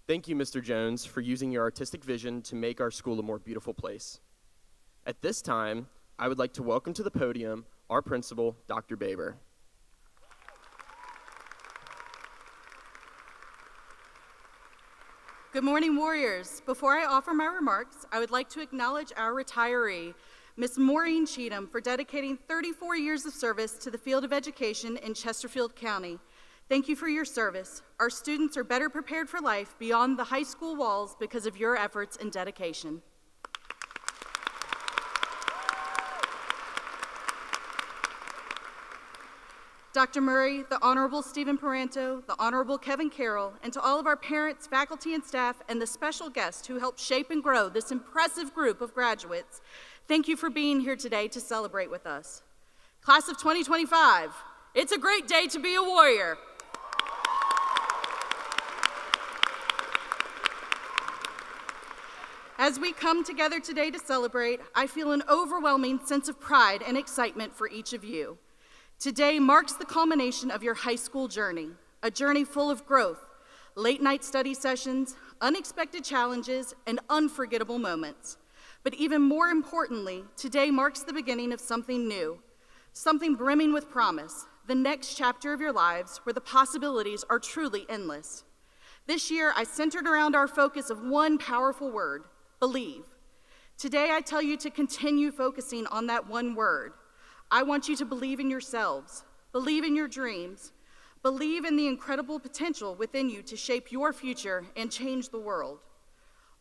Thank you, Mr. Jones, for using your artistic vision to make our school a more beautiful place. At this time, I would like to welcome to the podium our principal, Dr. Baber. Good morning, Warriors. Before I offer my remarks, I would like to acknowledge our retiree, Ms. Maureen Cheatham, for dedicating 34 years of service to the field of education in Chesterfield County. Thank you for your service. Our students are better prepared for life beyond the high school walls because of your efforts and dedication. Dr. Murray, the Honorable Stephen Paranto, the Honorable Kevin Carroll, and to all of our parents, faculty, and staff, and the special guests who helped shape and grow this impressive group of graduates, thank you for being here today to celebrate with us. Class of 2025, it's a great day to be a Warrior. As we come together today to celebrate, I feel an overwhelming sense of pride and excitement for each of you. Today marks the culmination of your high school journey, a journey full of growth, late night study sessions, unexpected challenges, and unforgettable moments. But even more importantly, today marks the beginning of something new, something brimming with promise, the next chapter of your lives where the possibilities are truly endless. This year, I centered around our focus of one powerful word, believe. Today, I tell you to continue focusing on that one word. I want you to believe in yourselves, believe in your dreams, believe in the incredible potential within you to shape your future and change the world.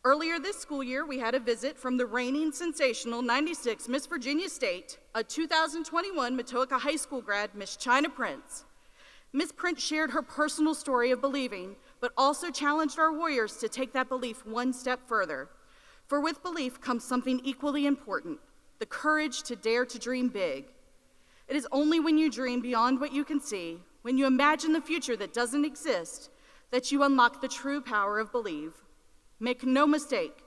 Earlier this school year, we had a visit from the reigning sensational 96 Miss Virginia State, a 2021 Matoaca High School grad, Miss China Prince. Miss Prince shared her personal story of believing, but also challenged our warriors to take that belief one step further. For with belief comes something equally important, the courage to dare to dream big. It is only when you dream beyond what you can see, when you imagine the future that doesn't exist, that you unlock the true power of believe. Make no mistake,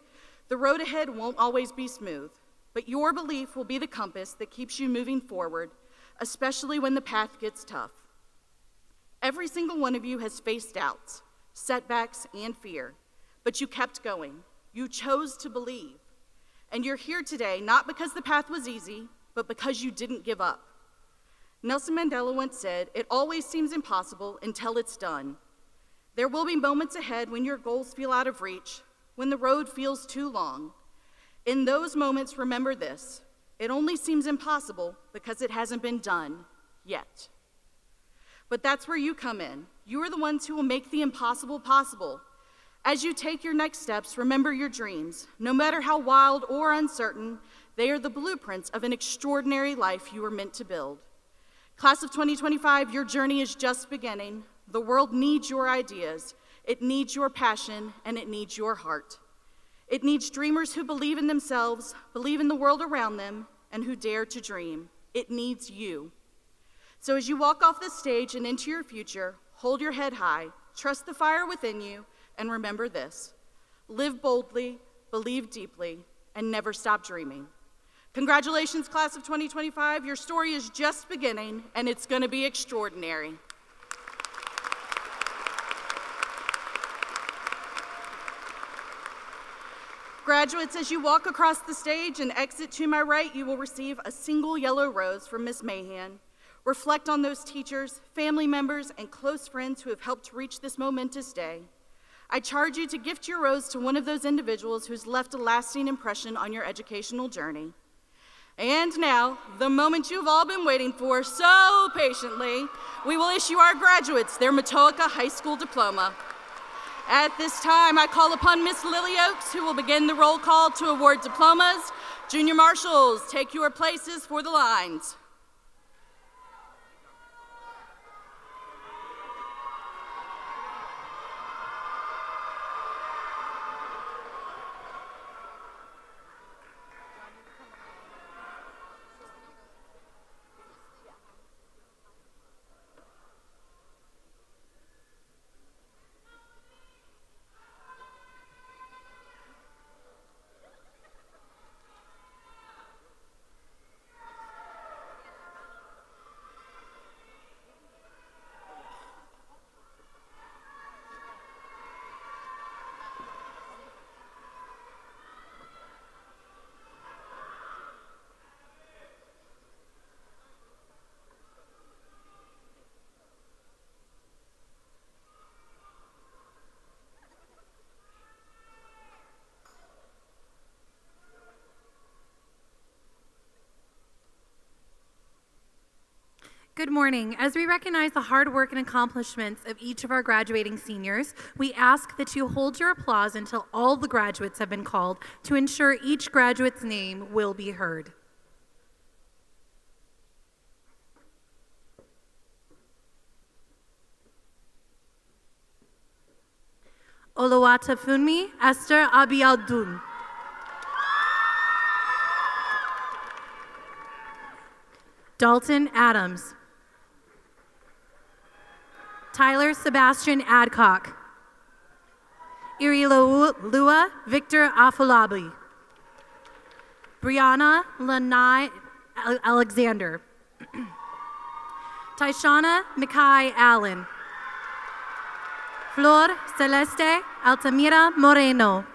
the road ahead won't always be smooth, but your belief will be the compass that keeps you moving forward, especially when the path gets tough. Every single one of you has faced doubts, setbacks, and fear, but you kept going. You chose to believe. And you're here today not because the path was easy, but because you didn't give up. Nelson Mandela once said, "It always seems impossible until it's done." There will be moments ahead when your goals feel out of reach, when the road feels too long. In those moments, remember this: it only seems impossible because it hasn't been done yet. But that's where you come in. You are the ones who will make the impossible possible. As you take your next steps, remember your dreams. No matter how wild or uncertain, they are the blueprints of an extraordinary life you were meant to build. Class of 2025, your journey is just beginning. The world needs your ideas, it needs your passion, and it needs your heart. It needs dreamers who believe in themselves, believe in the world around them, and who dare to dream. It needs you. So as you walk off the stage and into your future, hold your head high, trust the fire within you, and remember this: live boldly, believe deeply, and never stop dreaming. Congratulations, class of 2025. Your story is just beginning, and it's going to be extraordinary. Graduates, as you walk across the stage and exit to my right, you will receive a single yellow rose from Ms. Mahan. Reflect on those teachers, family members, and close friends who have helped reach this momentous day. I charge you to gift your rose to one of those individuals who's left a lasting impression on your educational journey. And now, the moment you've all been waiting for so patiently, we will issue our graduates their Matoaca High School diploma. At this time, I call upon Miss Lily Oakes, who will begin the roll call to award diplomas. Junior marshals, take your places for the lines. Good morning. As we recognize the hard work and accomplishments of each of our graduating seniors, we ask that you hold your applause until all the graduates have been called to ensure each graduate's name will be heard. Oluwatofunmi Esther Abiodun. Dalton Adams. Tyler Sebastian Adcock. Irilua Victor Afolabi. Brianna Lanai Alexander. Tyshana Mikai Allen. Flor Celeste Altamira Moreno.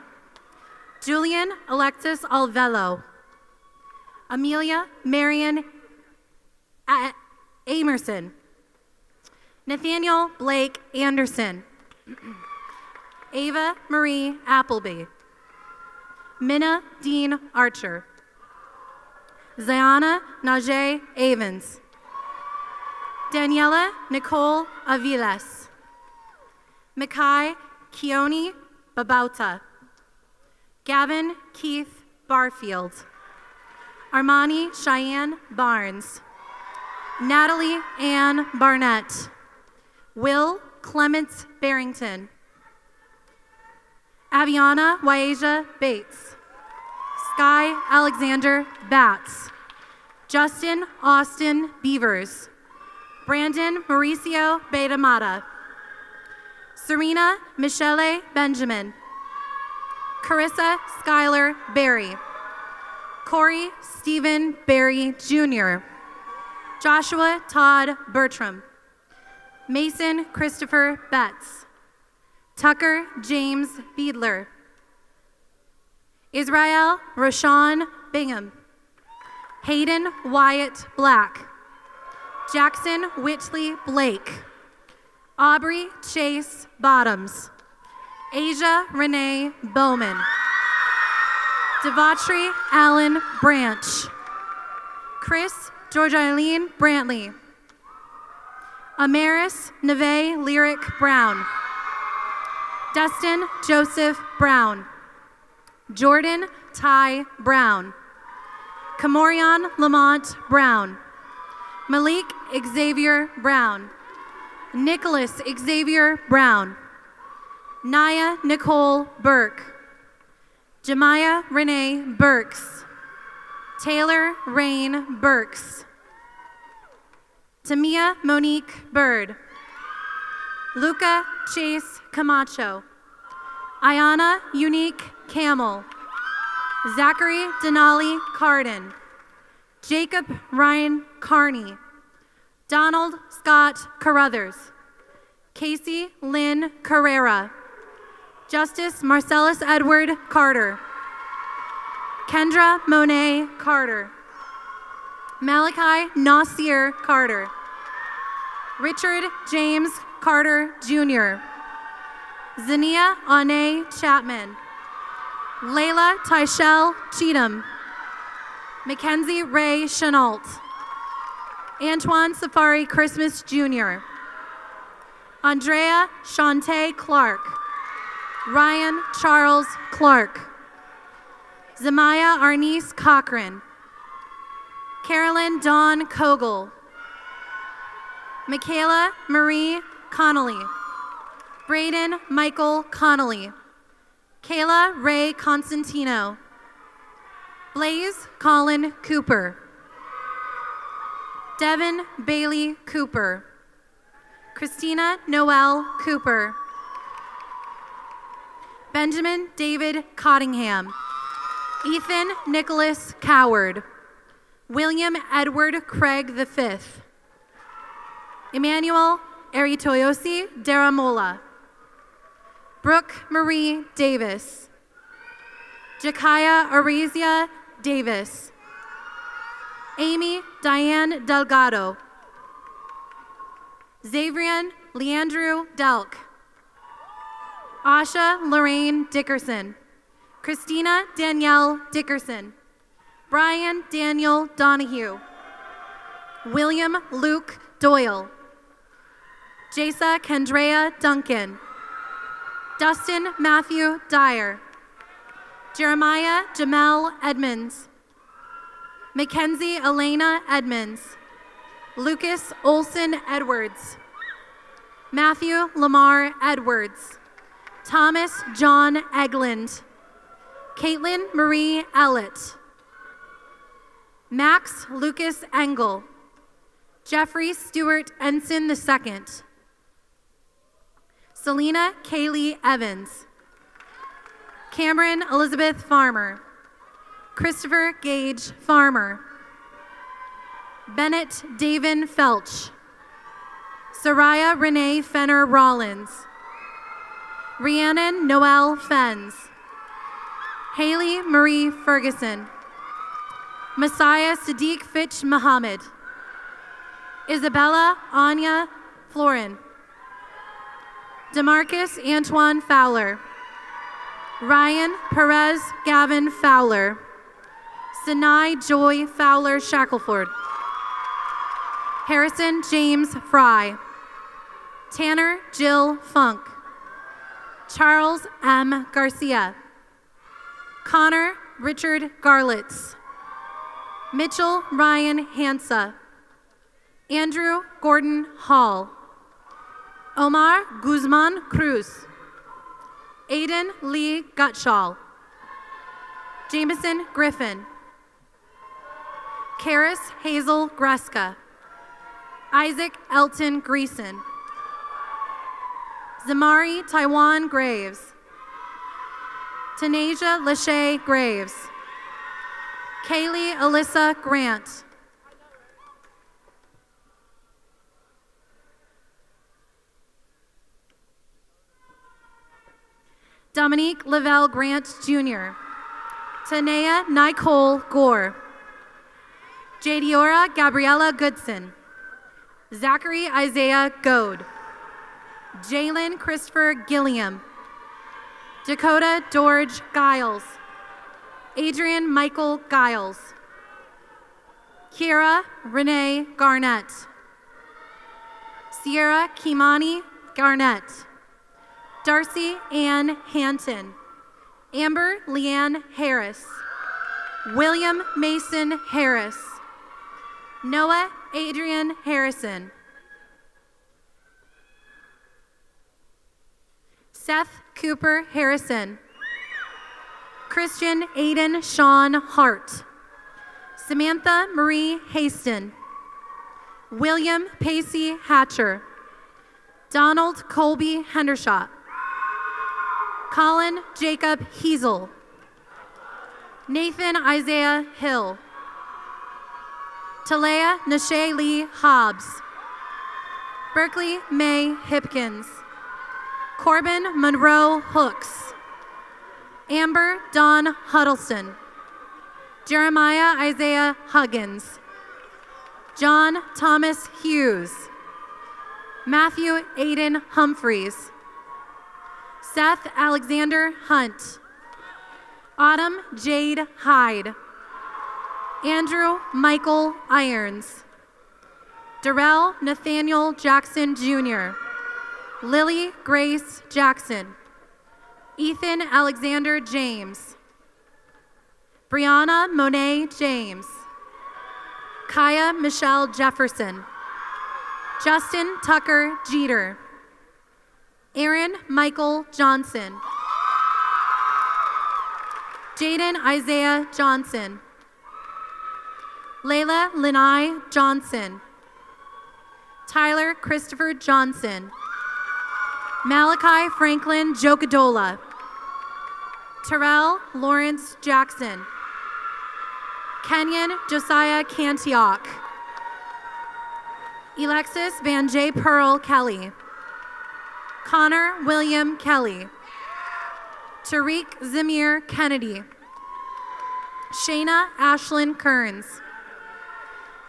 Julian Alexis Alvelo. Amelia Marion Amerson. Nathaniel Blake Anderson. Ava Marie Appleby. Minna Dean Archer. Ziana Najee Avens. Daniela Nicole Aviles. Makai Keone Babauta. Gavin Keith Barfield. Armani Cheyenne Barnes. Natalie Ann Barnett. Will Clements Barrington. Aviana Waeja Bates. Sky Alexander Batts. Justin Austin Beavers. Brandon Mauricio Betamata. Serena Michele Benjamin. Carissa Skylar Berry. Corey Stephen Berry Jr. Joshua Todd Bertram. Mason Christopher Betts. Tucker James Beadler. Israel Rashawn Bingham. Hayden Wyatt Black. Jackson Whitley Blake. Aubrey Chase Bottoms. Asia Renee Bowman. Devatri Allen Branch. Chris Georgialine Brantley. Amaris Neve Lyric Brown. Dustin Joseph Brown. Jordan Ty Brown. Kamorian Lamont Brown. Malik Xavier Brown. Nicholas Xavier Brown. Naya Nicole Burke. Jemiah Renee Burks. Taylor Rain Burks. Tamia Monique Bird. Luca Chase Camacho. Ayana Unique Camel. Zachary Denali Carden. Jacob Ryan Carney. Donald Scott Carruthers. Casey Lynn Carrera. Justice Marcellus Edward Carter. Kendra Monet Carter. Malachi Nasir Carter. Richard James Carter Jr. Zania Ane Chapman. Layla Tyshell Cheatham. Mackenzie Ray Chenault. Antoine Safari Christmas Jr. Andrea Shantae Clark. Ryan Charles Clark. Zamaya Arnice Cochran. Carolyn Dawn Kogel. Michaela Marie Connolly. Braden Michael Connolly. Kayla Ray Constantino. Blaze Colin Cooper. Devin Bailey Cooper. Christina Noel Cooper. Benjamin David Cottingham. Ethan Nicholas Coward. William Edward Craig V. Emmanuel Eritoyosi Daramola. Brooke Marie Davis. Jakaya Arizia Davis. Amy Diane Delgado. Xavrian Leandrew Delk. Asha Lorraine Dickerson. Christina Danielle Dickerson. Brian Daniel Donahue. William Luke Doyle. Jasa Kendrea Duncan. Dustin Matthew Dyer. Jeremiah Jamel Edmonds. Mackenzie Elena Edmonds. Lucas Olson Edwards. Matthew Lamar Edwards. Thomas John Egland. Caitlin Marie Ellett. Max Lucas Engel. Jeffrey Stewart Ensign II. Selena Kaylee Evans. Cameron Elizabeth Farmer. Christopher Gage Farmer. Bennett Davin Felch. Soraya Renee Fenner Rollins. Rhiannon Noel Fenns. Haley Marie Ferguson. Messiah Sadiq Fitch Muhammad. Isabella Anya Florin. Demarcus Antoine Fowler. Ryan Perez Gavin Fowler. Sinai Joy Fowler Shackelford. Harrison James Fry. Tanner Jill Funk. Charles M. Garcia. Connor Richard Garlitz. Mitchell Ryan Hansa. Andrew Gordon Hall. Omar Guzman Cruz. Aiden Lee Gutschall. Jameson Griffin. Karis Hazel Greska. Isaac Elton Greason. Zamari Taiwan Graves. Tanasia Lachey Graves. Kaylee Alyssa Grant. Dominique Lavelle Grant Jr. Tanea Nicole Gore. Jadiora Gabriella Goodson. Zachary Isaiah Goad. Jalen Christopher Gilliam. Dakota Dorge Giles. Adrian Michael Giles. Kiera Renee Garnett. Sierra Kimani Garnett. Darcy Ann Hanton. Amber Leanne Harris. William Mason Harris. Noah Adrian Harrison. Seth Cooper Harrison. Christian Aiden Sean Hart. Samantha Marie Haston. William Pacey Hatcher. Donald Colby Hendershot. Colin Jacob Heasel. Nathan Isaiah Hill. Talea Nashay Lee Hobbs. Berkeley May Hipkins. Corbin Monroe Hooks. Amber Dawn Huddleston. Jeremiah Isaiah Huggins. John Thomas Hughes. Matthew Aiden Humphreys. Seth Alexander Hunt. Autumn Jade Hyde. Andrew Michael Irons. Darrell Nathaniel Jackson Jr. Lily Grace Jackson. Ethan Alexander James. Brianna Monet James. Kaya Michelle Jefferson. Justin Tucker Jeter. Aaron Michael Johnson. Jaden Isaiah Johnson. Layla Lanai Johnson. Tyler Christopher Johnson. Malachi Franklin Jokadola. Terrell Lawrence Jackson. Kenyon Josiah Cantioch. Alexis Van J. Pearl Kelly. Connor William Kelly. Tariq Zamir Kennedy. Shayna Ashlyn Kearns.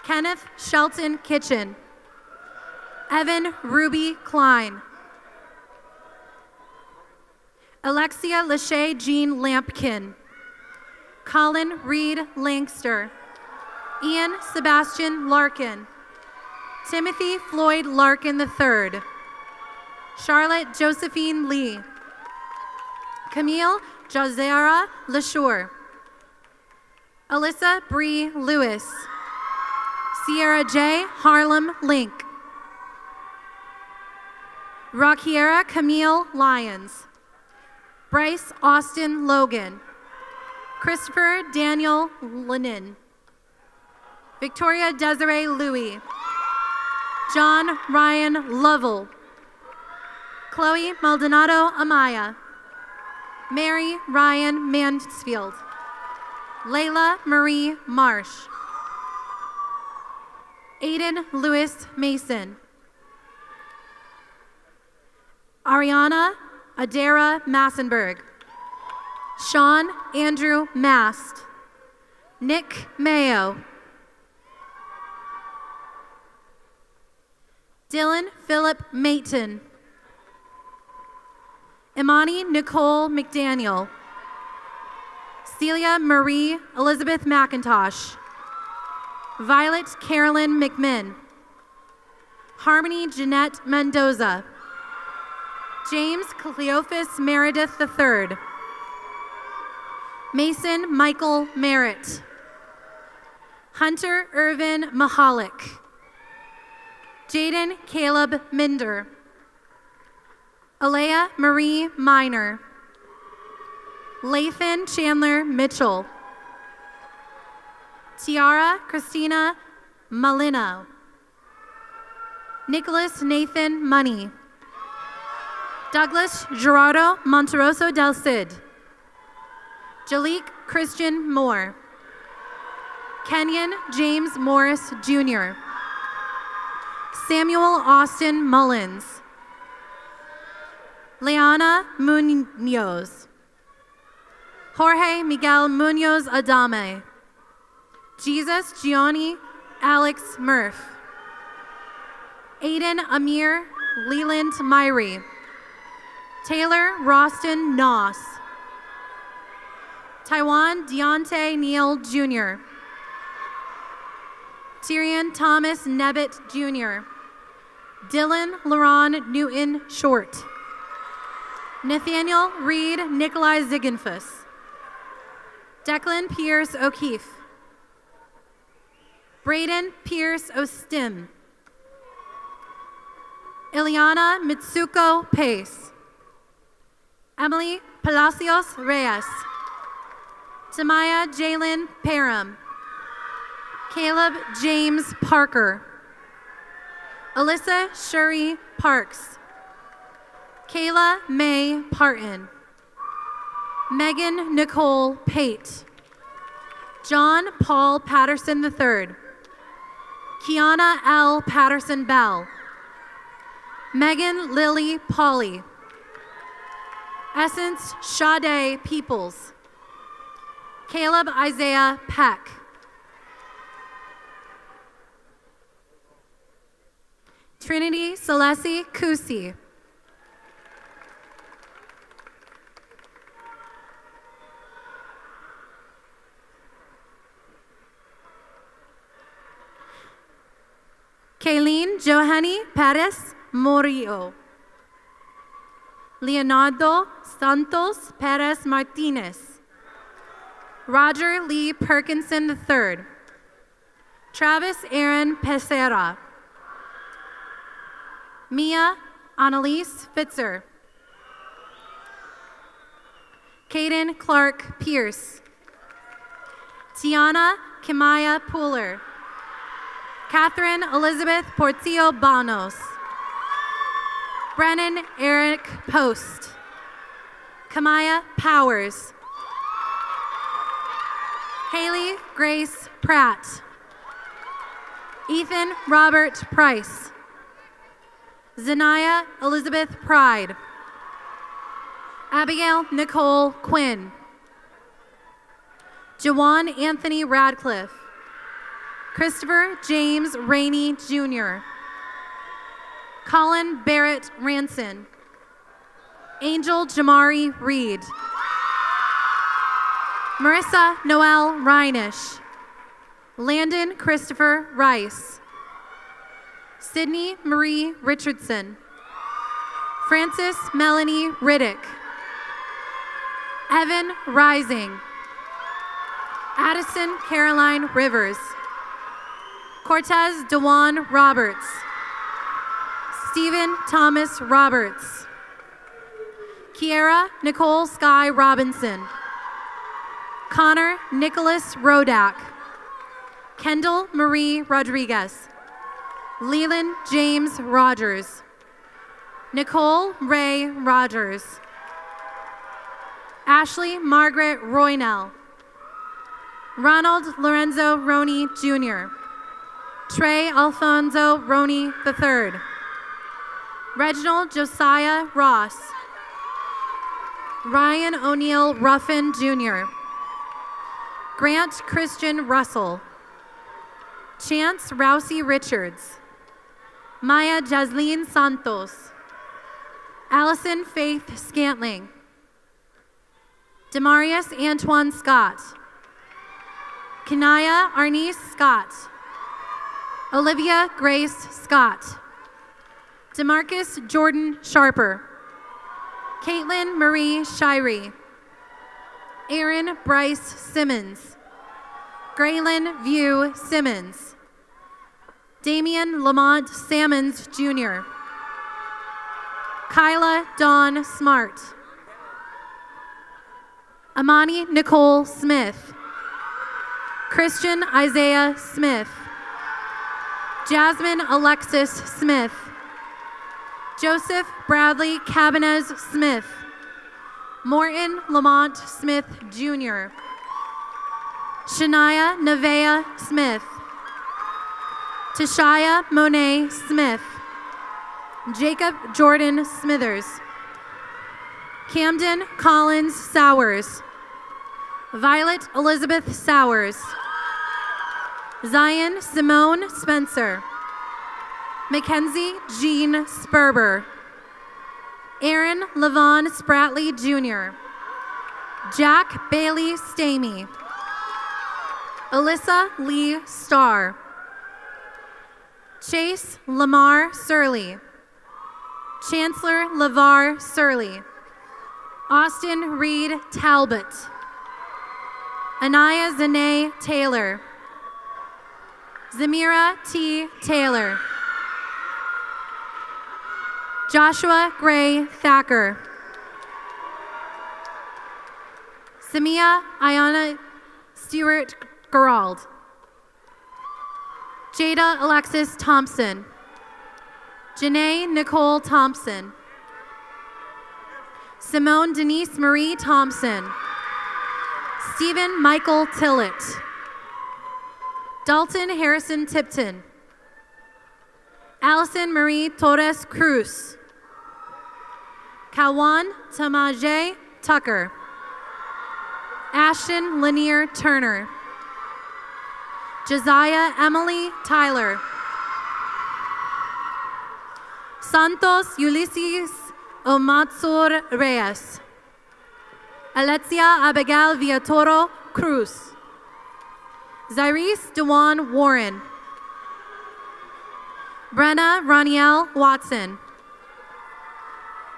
Kenneth Shelton Kitchen. Evan Ruby Klein. Alexia Lachey Jean Lampkin. Colin Reed Langster. Ian Sebastian Larkin. Timothy Floyd Larkin III. Charlotte Josephine Lee. Camille Jazera LaShure. Alyssa Bree Lewis. Sierra J. Harlem Link. Rakiera Camille Lyons. Bryce Austin Logan. Christopher Daniel Lennon. Victoria Desiree Louie. John Ryan Lovell. Chloe Maldonado Amaya. Mary Ryan Mansfield. Layla Marie Marsh. Aiden Lewis Mason. Ariana Adara Massenberg. Sean Andrew Mast. Nick Mayo. Dylan Philip Mayton. Imani Nicole McDaniel. Celia Marie Elizabeth McIntosh. Violet Carolyn McMinn. Harmony Jeanette Mendoza. James Cleophas Meredith III. Mason Michael Merritt. Hunter Irvin Mahalik. Jaden Caleb Minder. Alea Marie Miner. Lathan Chandler Mitchell. Tiara Christina Malino. Nicholas Nathan Money. Douglas Gerardo Monteroso del Cid. Jalik Christian Moore. Kenyon James Morris Jr. Samuel Austin Mullins. Leana Munoz. Jorge Miguel Munoz Adame. Jesus Gianni Alex Murph. Aiden Amir Leland Myrie. Taylor Roston Noss. Taiwan Deontay Neal Jr. Tyrion Thomas Nebbit Jr. Dylan Laron Newton Short. Nathaniel Reed Nikolai Ziegenfuss. Declan Pierce O'Keefe. Braden Pierce Ostim. Ileana Mitsuko Pace. Emily Palacios Reyes. Tamaya Jalen Parham. Caleb James Parker. Alyssa Shuri Parks. Kayla May Parton. Megan Nicole Pate. John Paul Patterson III. Kiana L. Patterson Bell. Megan Lily Pauley. Essence Sade Peoples. Caleb Isaiah Peck. Trinity Celeste Kusi. Kayleen Johanny Perez Morillo. Leonardo Santos Perez Martinez. Roger Lee Perkinson III. Travis Aaron Pesera. Mia Annalise Fitzer. Caden Clark Pierce. Tiana Kimaya Pooler. Catherine Elizabeth Portillo Banos. Brennan Eric Post. Kamaya Powers. Haley Grace Pratt. Ethan Robert Price. Zanaya Elizabeth Pride. Abigail Nicole Quinn. Jawan Anthony Radcliffe. Christopher James Rainey Jr. Colin Barrett Ranson. Angel Jamari Reed. Marissa Noel Reinish. Landon Christopher Rice. Sydney Marie Richardson. Frances Melanie Riddick. Evan Rising. Addison Caroline Rivers. Cortez Dewan Roberts. Stephen Thomas Roberts. Kiera Nicole Sky Robinson. Connor Nicholas Rodak. Kendall Marie Rodriguez. Leland James Rogers. Nicole Ray Rogers. Ashley Margaret Roynell. Ronald Lorenzo Roney Jr. Trey Alfonso Roney III. Reginald Josiah Ross. Ryan O'Neill Ruffin, Jr. Grant Christian Russell. Chance Rousey Richards. Maya Jasleen Santos. Allison Faith Scantling. Demarius Antoine Scott. Kanaya Arnice Scott. Olivia Grace Scott. Demarcus Jordan Sharper. Caitlin Marie Shirey. Aaron Bryce Simmons. Graylin View Simmons. Damian Lamont Sammons, Jr. Kyla Dawn Smart. Amani Nicole Smith. Christian Isaiah Smith. Jasmine Alexis Smith. Joseph Bradley Cabanez Smith. Morton Lamont Smith, Jr. Shania Nevea Smith. Tashaya Monet Smith. Jacob Jordan Smithers. Camden Collins Sowers. Violet Elizabeth Sowers. Zion Simone Spencer. Mackenzie Jean Sperber. Aaron Levon Spratley Jr. Jack Bailey Stamey. Alyssa Lee Starr. Chase Lamar Surley. Chancellor LeVar Surley. Austin Reed Talbot. Anaya Zane Taylor. Zamira T. Taylor. Joshua Gray Thacker. Samia Ayana Stewart Gerald. Jada Alexis Thompson. Janae Nicole Thompson. Simone Denise Marie Thompson. Stephen Michael Tillett. Dalton Harrison Tipton. Allison Marie Torres Cruz. Kawan Tamaje Tucker. Ashton Lanier Turner. Josiah Emily Tyler. Santos Ulysses Omatsur Reyes. Alexia Abigail Villatoro Cruz. Zyrese Dewan Warren. Brenna Roniel Watson.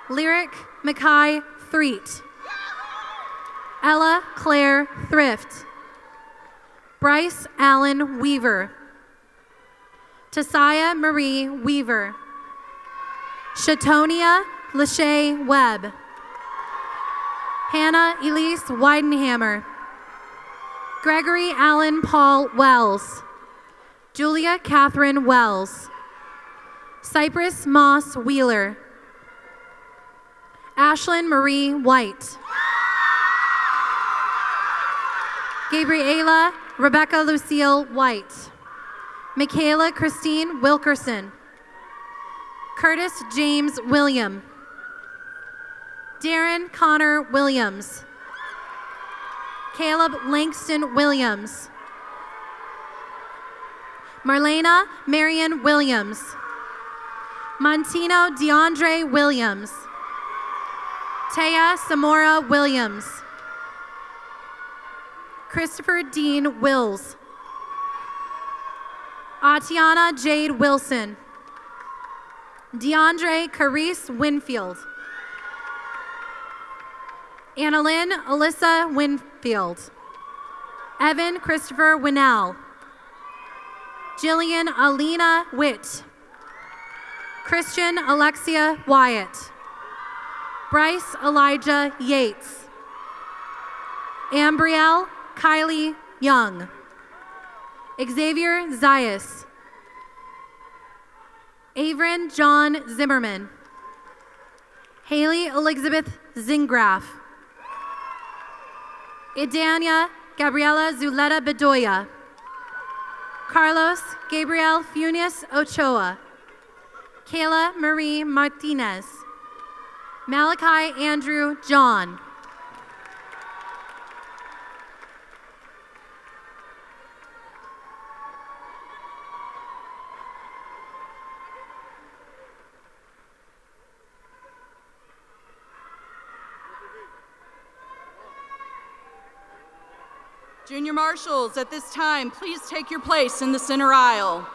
Lyric Mackay Threet. Ella Claire Thrift. Bryce Allen Weaver. Tasaya Marie Weaver. Shatonia Lachey Webb. Hannah Elise Weidenhammer. Gregory Allen Paul Wells. Julia Catherine Wells. Cypress Moss Wheeler. Ashlyn Marie White. Gabriela Rebecca Lucille White. Michaela Christine Wilkerson. Curtis James William. Darren Connor Williams. Caleb Langston Williams. Marlena Marion Williams. Montino DeAndre Williams. Taya Samora Williams. Christopher Dean Wills. Atiana Jade Wilson. DeAndre Carice Winfield. Annalyn Alyssa Winfield. Evan Christopher Winnell. Jillian Alina Witt. Christian Alexia Wyatt. Bryce Elijah Yates. Ambrielle Kylie Young. Xavier Zayas. Avron John Zimmerman. Haley Elizabeth Zingraf. Idania Gabriela Zuleta Bedoya. Carlos Gabriel Funes Ochoa. Kayla Marie Martinez. Malachi Andrew John. Junior marshals, at this time, please take your place in the center aisle.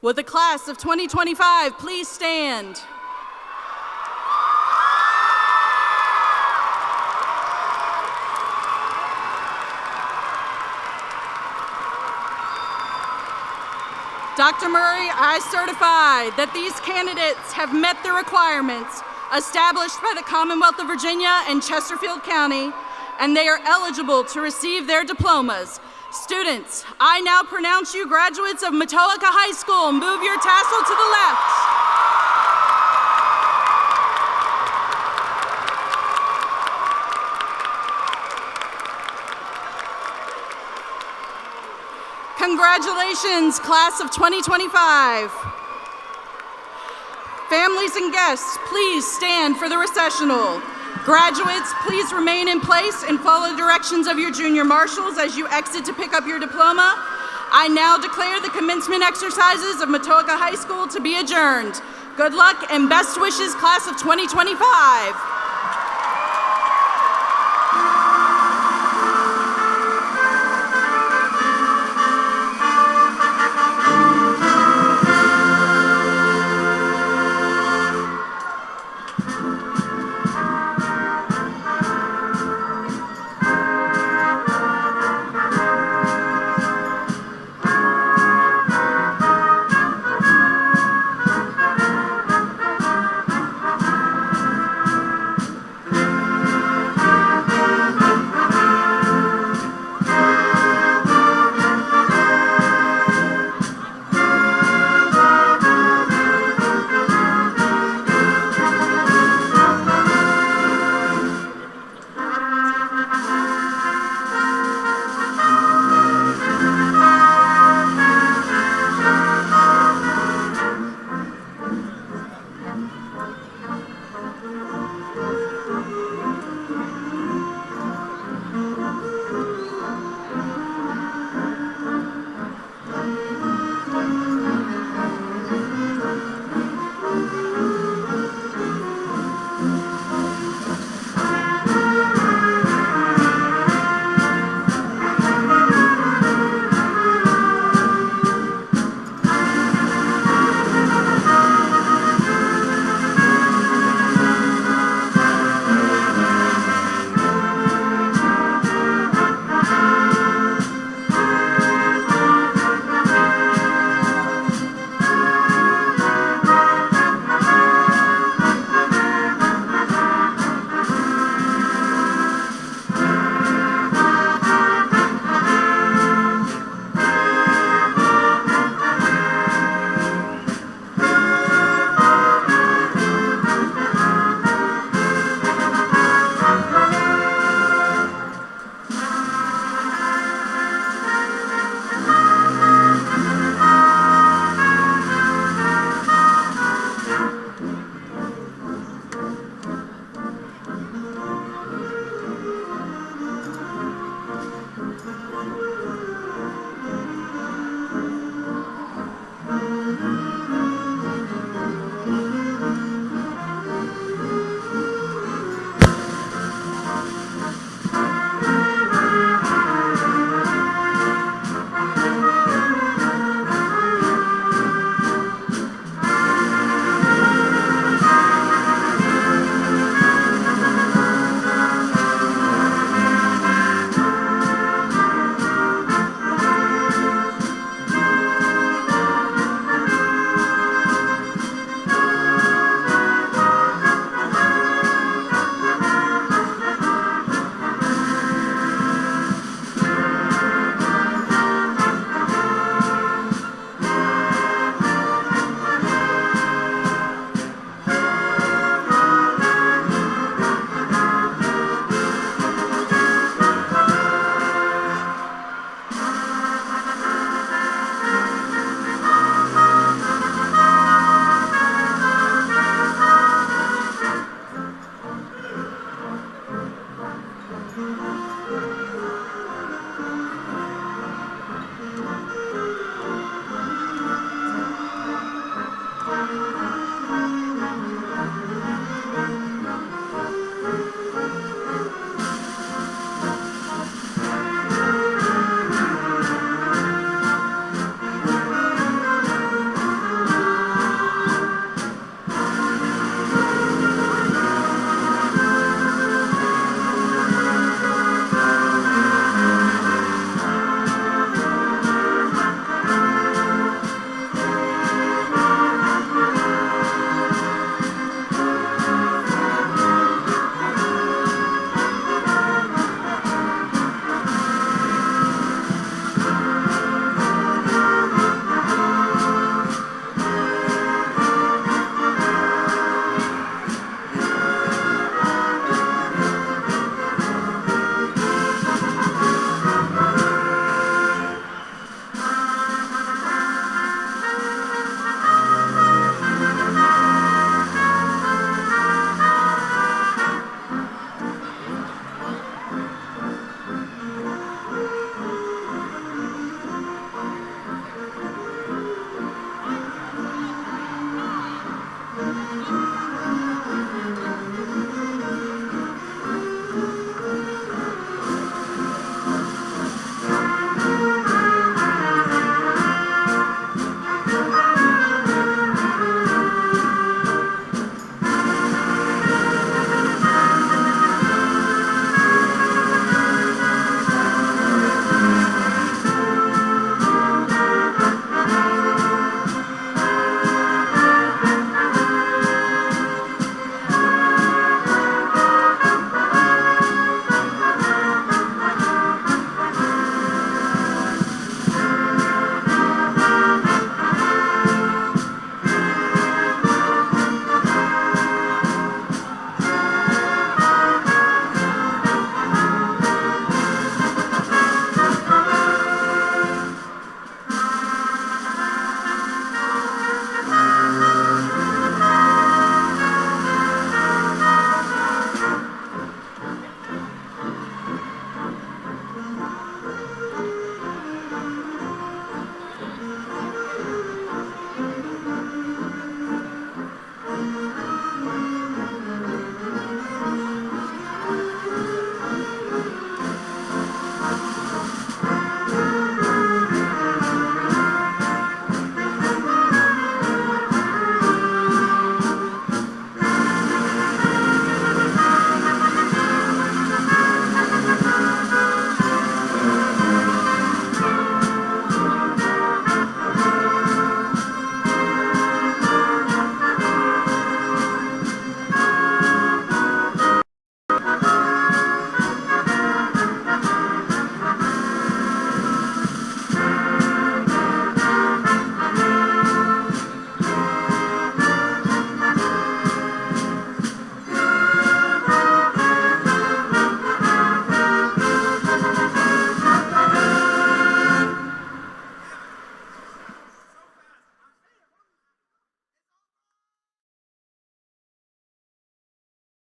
Would the class of 2025 please stand? Dr. Murray, I certify that these candidates have met the requirements established by the Commonwealth of Virginia and Chesterfield County, and they are eligible to receive their diplomas. Students, I now pronounce you graduates of Matoaca High School. Move your tassel to the left. Congratulations, class of 2025. Families and guests, please stand for the recessional. Graduates, please remain in place and follow the directions of your junior marshals as you exit to pick up your diploma. I now declare the commencement exercises of Matoaca High School to be adjourned. Good luck and best wishes, class of 2025.